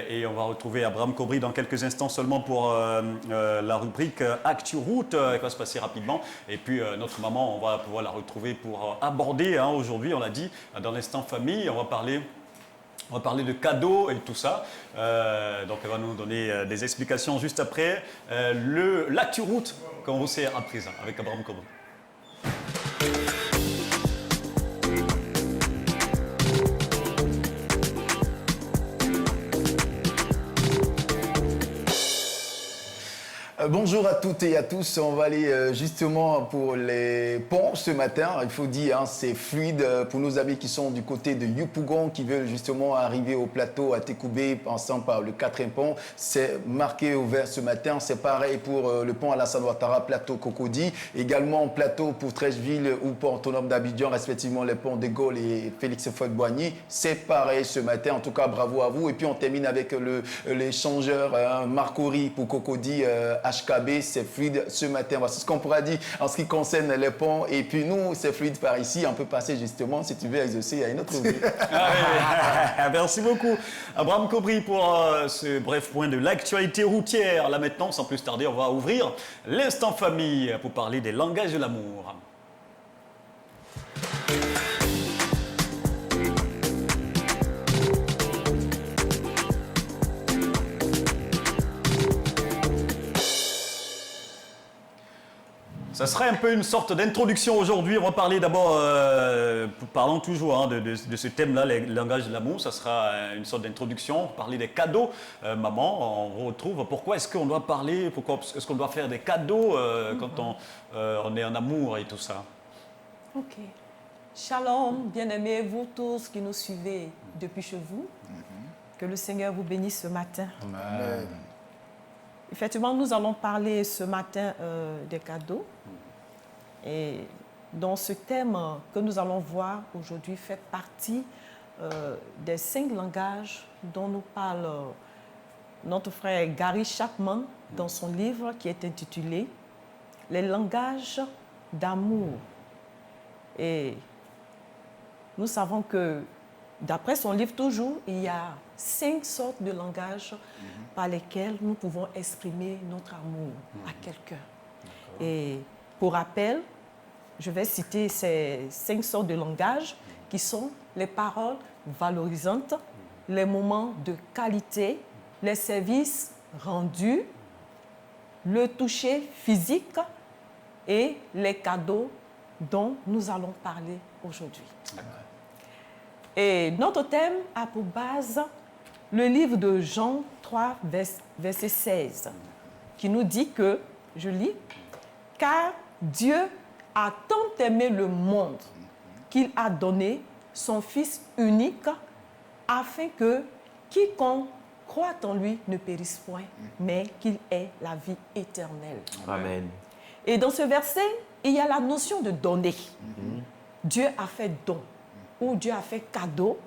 et on va retrouver Abraham Kobri dans quelques instants seulement pour la rubrique Actu Route qui va se passer rapidement. Et puis notre maman, on va pouvoir la retrouver pour aborder aujourd'hui, on l'a dit, dans l'instant famille, on va parler de cadeaux et tout ça. Donc elle va nous donner des explications juste après. L'Actu Route qu'on vous sert à présent avec Abraham Kobri. Bonjour à toutes et à tous. On va aller justement pour les ponts ce matin. Il faut dire, c'est fluide pour nos amis qui sont du côté de Yopougon, qui veulent justement arriver au plateau à Tékoubé, passant par le 4e pont. C'est marqué au vert ce matin. C'est pareil pour le pont Alassane Ouattara, plateau Cocody. Également plateau pour Trècheville ou pont autonome d'Abidjan, respectivement les ponts de Gaulle et Félix Houphouët-Boigny. C'est pareil ce matin. En tout cas, bravo à vous. Et puis on termine avec l'échangeur Marcory pour Cocody. HKB, c'est fluide ce matin. Voici ce qu'on pourra dire en ce qui concerne les ponts. Et puis nous, c'est fluide par ici. On peut passer justement, si tu veux exaucer, à une autre vie. Merci beaucoup, Abraham Kobri, pour ce bref point de l'actualité routière. Là maintenant, sans plus tarder, on va ouvrir l'instant famille pour parler des langages de l'amour. Ça serait un peu une sorte d'introduction aujourd'hui. On va parler d'abord, parlons toujours de ce thème-là, les langages de l'amour. Ça sera une sorte d'introduction, parler des cadeaux. Maman, on retrouve, pourquoi est-ce qu'on doit parler, pourquoi est-ce qu'on doit faire des cadeaux quand on est en amour et tout ça? Ok. Shalom, bien-aimés, vous tous qui nous suivez depuis chez vous. Que le Seigneur vous bénisse ce matin. Amen. Effectivement, nous allons parler ce matin des cadeaux. Et dans ce thème que nous allons voir aujourd'hui fait partie des 5 langages dont nous parle notre frère Gary Chapman dans son livre qui est intitulé « Les langages d'amour ». Et nous savons que, d'après son livre toujours, il y a 5 sortes de langages par lesquels nous pouvons exprimer notre amour à quelqu'un. Et pour rappel, je vais citer ces 5 sortes de langages qui sont les paroles valorisantes, les moments de qualité, les services rendus, le toucher physique et les cadeaux dont nous allons parler aujourd'hui. Et notre thème a pour base le livre de Jean 3, verset 16, qui nous dit que, je lis, « Car Dieu a tant aimé le monde qu'il a donné son Fils unique afin que quiconque croit en lui ne périsse point, mais qu'il ait la vie éternelle. » Amen. Et dans ce verset, il y a la notion de donner. Dieu a fait don, ou Dieu a fait cadeau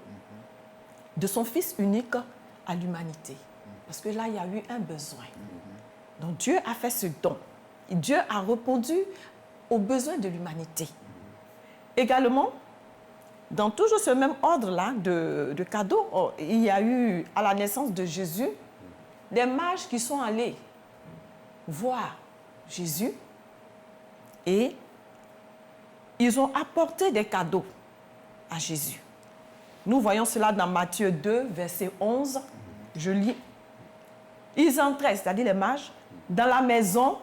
de son Fils unique à l'humanité. Parce que là, il y a eu un besoin. Donc Dieu a fait ce don. Et Dieu a répondu aux besoins de l'humanité. Également, dans toujours ce même ordre-là de cadeaux, il y a eu, à la naissance de Jésus, des mages qui sont allés voir Jésus et ils ont apporté des cadeaux à Jésus. Nous voyons cela dans Matthieu 2, verset 11. Je lis. Ils entraient, c'est-à-dire les mages, dans la maison,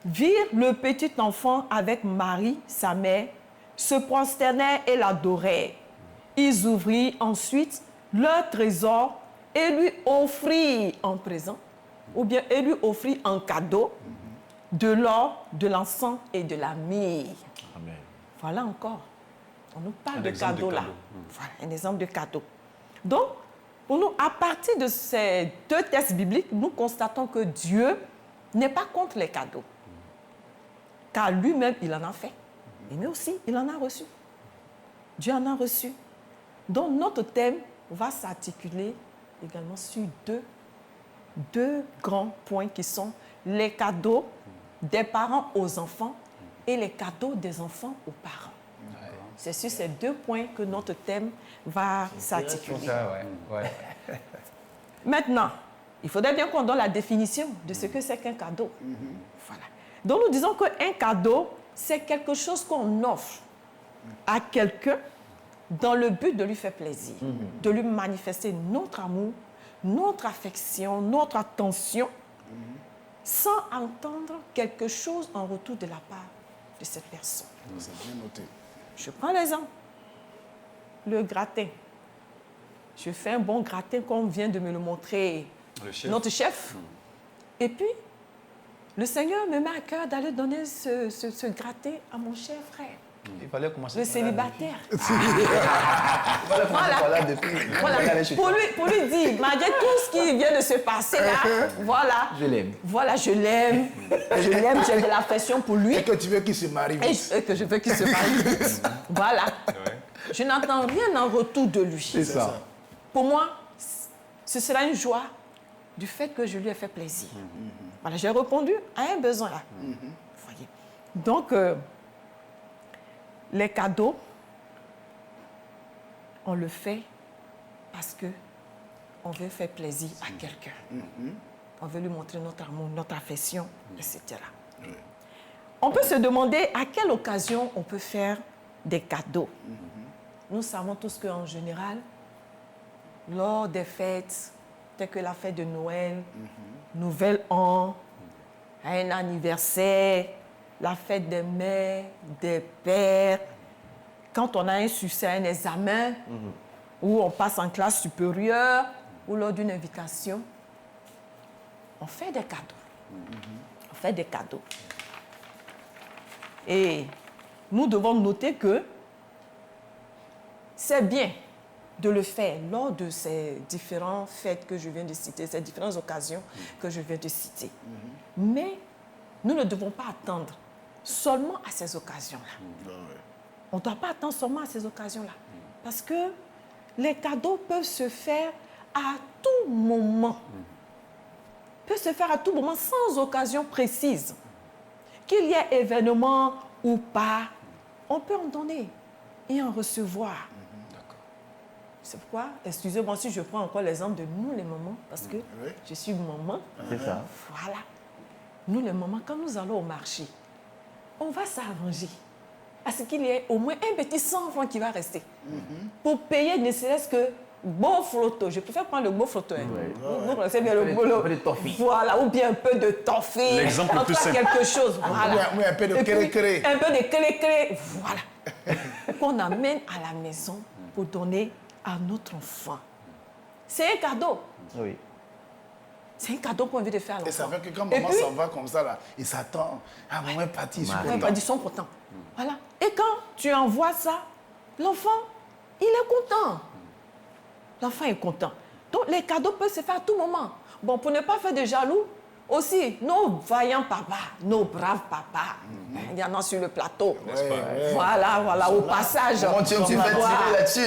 virent le petit enfant avec Marie, sa mère, se prosternèrent et l'adorèrent. Ils ouvrirent ensuite leur trésor et lui offrirent en présent, ou bien et lui offrirent en cadeau, de l'or, de l'encens et de la myrrhe. Amen. Voilà encore. On nous parle Un de exemple de cadeau là. cadeau. Voilà, un exemple de cadeau. Donc, pour nous, à partir de ces 2 textes bibliques, nous constatons que Dieu n'est pas contre les cadeaux. Car lui-même, il en a fait. Mais aussi, il en a reçu. Dieu en a reçu. Donc, notre thème va s'articuler également sur deux grands points qui sont les cadeaux des parents aux enfants et les cadeaux des enfants aux parents. C'est sur ces 2 points que notre thème va s'articuler. Maintenant, il faudrait bien qu'on donne la définition de ce que c'est qu'un cadeau. Voilà. Donc nous disons qu'un cadeau, c'est quelque chose qu'on offre à quelqu'un dans le but de lui faire plaisir, de lui manifester notre amour, notre affection, notre attention, sans entendre quelque chose en retour de la part de cette personne. C'est bien noté. Je prends l'exemple. Le gratin. Je fais un bon gratin comme vient de me le montrer notre chef. Et puis, le Seigneur me met à cœur d'aller donner ce gratin à mon cher frère. Il fallait commencer Le par là célibataire. Voilà. Pour lui dire, malgré tout ce qui vient de se passer là, voilà. Je l'aime. Voilà, je l'aime. Je l'aime, j'ai de l'affection pour lui. Et que tu veux qu'il se marie vite. Et que je veux qu'il se marie vite. Voilà. Je n'entends rien en retour de lui. C'est ça. Pour moi, ce sera une joie du fait que je lui ai fait plaisir. Voilà, j'ai répondu à un besoin là. Voyez. Donc, les cadeaux, on le fait parce que on veut faire plaisir à quelqu'un. On veut lui montrer notre amour, notre affection, etc. On peut se demander à quelle occasion on peut faire des cadeaux. Nous savons tous qu'en général, lors des fêtes, telles que la fête de Noël, Nouvel An, un anniversaire, la fête des mères, des pères, quand on a un succès, un examen, ou on passe en classe supérieure, ou lors d'une invitation, on fait des cadeaux. On fait des cadeaux. Et nous devons noter que c'est bien de le faire lors de ces différentes fêtes que je viens de citer, ces différentes occasions que je viens de citer. Mais nous ne devons pas attendre seulement à ces occasions-là. On ne doit pas attendre seulement à ces occasions-là. Parce que les cadeaux peuvent se faire à tout moment. peut se faire à tout moment sans occasion précise. Qu'il y ait événement ou pas, on peut en donner et en recevoir. C'est pourquoi, excusez-moi si je prends encore l'exemple de nous les mamans, parce que je suis maman. C'est ça. Voilà. Nous les mamans, quand nous allons au marché, on va s'arranger à ce qu'il y ait au moins un petit 100 francs qui va rester pour payer ne serait-ce que beau flotto. Je préfère prendre le beau flotto. Vous connaissez bien le beau. Un peu de toffee. Voilà, ou bien un peu de toffee. L'exemple le plus simple. Quelque chose. Voilà. Oui, un peu de Et puis, cré-cré. un peu de cré-cré. Voilà. Qu'on amène à la maison pour donner à notre enfant. C'est un cadeau. Oui. C'est un cadeau qu'on veut de faire à l'enfant. Et ça fait que quand maman s'en va comme ça, là, il s'attend. Ah, maman est partie, je suis content. Ils sont contents. Voilà. Et quand tu envoies ça, l'enfant, il est content. L'enfant est content. Donc, les cadeaux peuvent se faire à tout moment. Bon, pour ne pas faire de jaloux, aussi, nos vaillants papas, nos braves papas, il y en a sur le plateau. Voilà, voilà, au passage. Tu vas tirer là-dessus.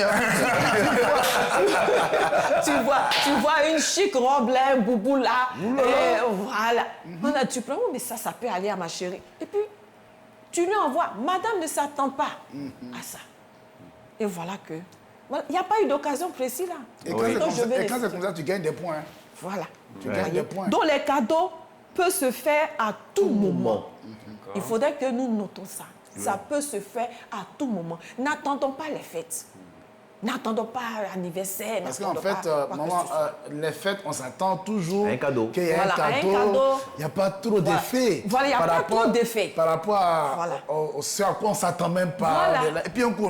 Tu vois une chic robe là, un boubou là, et voilà. Voilà, tu prends, mais ça peut aller à ma chérie. Et puis, tu lui envoies. Madame ne s'attend pas à ça. Et voilà que... Il n'y a pas eu d'occasion précise là. Et quand c'est comme ça, tu gagnes des points. Voilà. Tu gagnes des points. Donc les cadeaux peuvent se faire à tout moment. Il faudrait que nous notons ça. Ça peut se faire à tout moment. N'attendons pas les fêtes. N'attendons pas l'anniversaire. Parce qu'en fait, maman, les fêtes, on s'attend toujours un cadeau. Qu'il y ait un cadeau. Il n'y a pas trop d'effets. Voilà, il n'y a pas trop d'effets. Par rapport à ce à quoi on ne s'attend même pas. Voilà. Et puis un coup,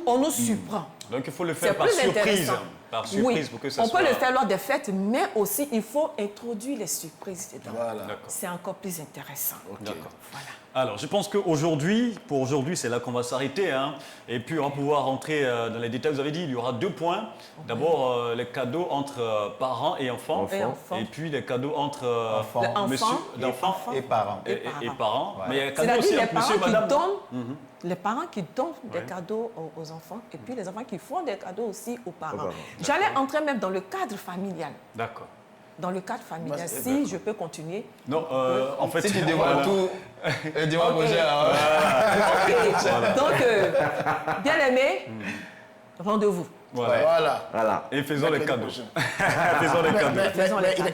on nous surprend. Donc il faut le faire par surprise. Par surprise pour que ça on soit... peut le faire lors des fêtes, mais aussi il faut introduire les surprises dedans. Voilà. C'est encore plus intéressant. D'accord. Voilà. Alors, je pense qu'aujourd'hui, pour aujourd'hui, c'est là qu'on va s'arrêter. Hein. Et puis, on va pouvoir rentrer dans les détails. Vous avez dit, il y aura 2 points. D'abord, les cadeaux entre parents et enfants. Et puis, les cadeaux entre enfants et parents. Et parents. Ouais. Mais il y a cadeaux aussi entre monsieur et madame. Les parents qui donnent des cadeaux aux enfants et puis les enfants qui font des cadeaux aussi aux parents. J'allais entrer même dans le cadre familial. D'accord. Dans le cadre familial, si je peux continuer. Non, en fait... Si tu dévoiles tout, dis-moi projet. Donc, bien aimé, rendez-vous. Voilà. Et faisons les cadeaux.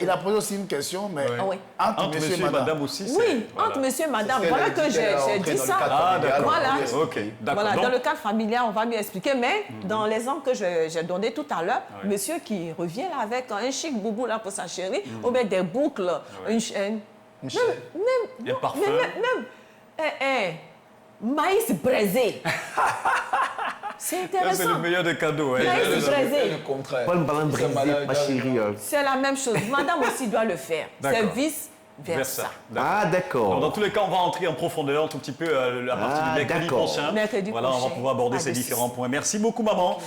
Il a posé aussi une question, mais entre monsieur et madame aussi. Oui, entre monsieur et madame. Voilà que j'ai dit ça. Ah, d'accord. Voilà. Ok, d'accord. Voilà, dans le cadre familial, on va mieux expliquer. Mais dans l'exemple que j'ai donné tout à l'heure, monsieur qui revient là avec un chic boubou là pour sa chérie, ou bien des boucles, une chaîne. Un parfum. Maïs braisé. C'est intéressant. C'est le meilleur des cadeaux. Maïs braisé. Le contraire. Pas une banane brisée, ma chérie. C'est la même chose. Madame aussi doit le faire. C'est vice-versa. Ah, d'accord. Dans tous les cas, on va entrer en profondeur un tout petit peu à partir du mercredi prochain. Voilà, on va pouvoir aborder ces différents points. Merci beaucoup, maman,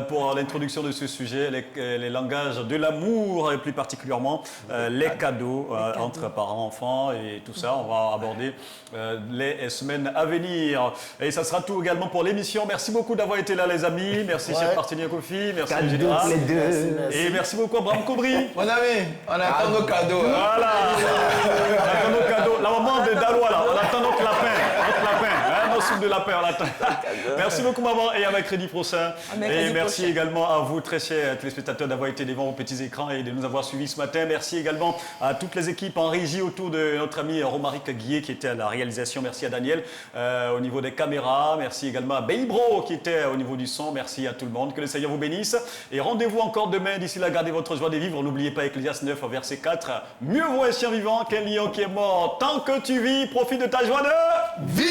pour l'introduction de ce sujet, les langages de l'amour et plus particulièrement les cadeaux entre parents, enfants et tout ça. On va aborder les semaines à venir. Et ça sera tout également pour l'émission. Merci beaucoup d'avoir été là, les amis. Merci, chef partenaire Kofi. Merci, général. Et merci beaucoup, Abraham Koubri. Mon ami, on attend nos cadeaux. Voilà. On attend nos cadeaux. La maman de Dalois, là, on attend notre lapin. Nos soupes de lapin, on attend. Merci beaucoup, maman, et à mercredi prochain. Et merci également à vous, très chers téléspectateurs, d'avoir été devant vos petits écrans et de nous avoir suivis ce matin. Merci également à toutes les équipes en régie autour de notre ami Romaric Guillet qui était à la réalisation. Merci à Daniel au niveau des caméras. Merci également à Beibro qui était au niveau du son. Merci à tout le monde. Que le Seigneur vous bénisse. Et rendez-vous encore demain. D'ici là, gardez votre joie de vivre. N'oubliez pas Ecclésiaste 9, verset 4. Mieux vaut un chien vivant qu'un lion qui est mort. Tant que tu vis, profite de ta joie de vivre.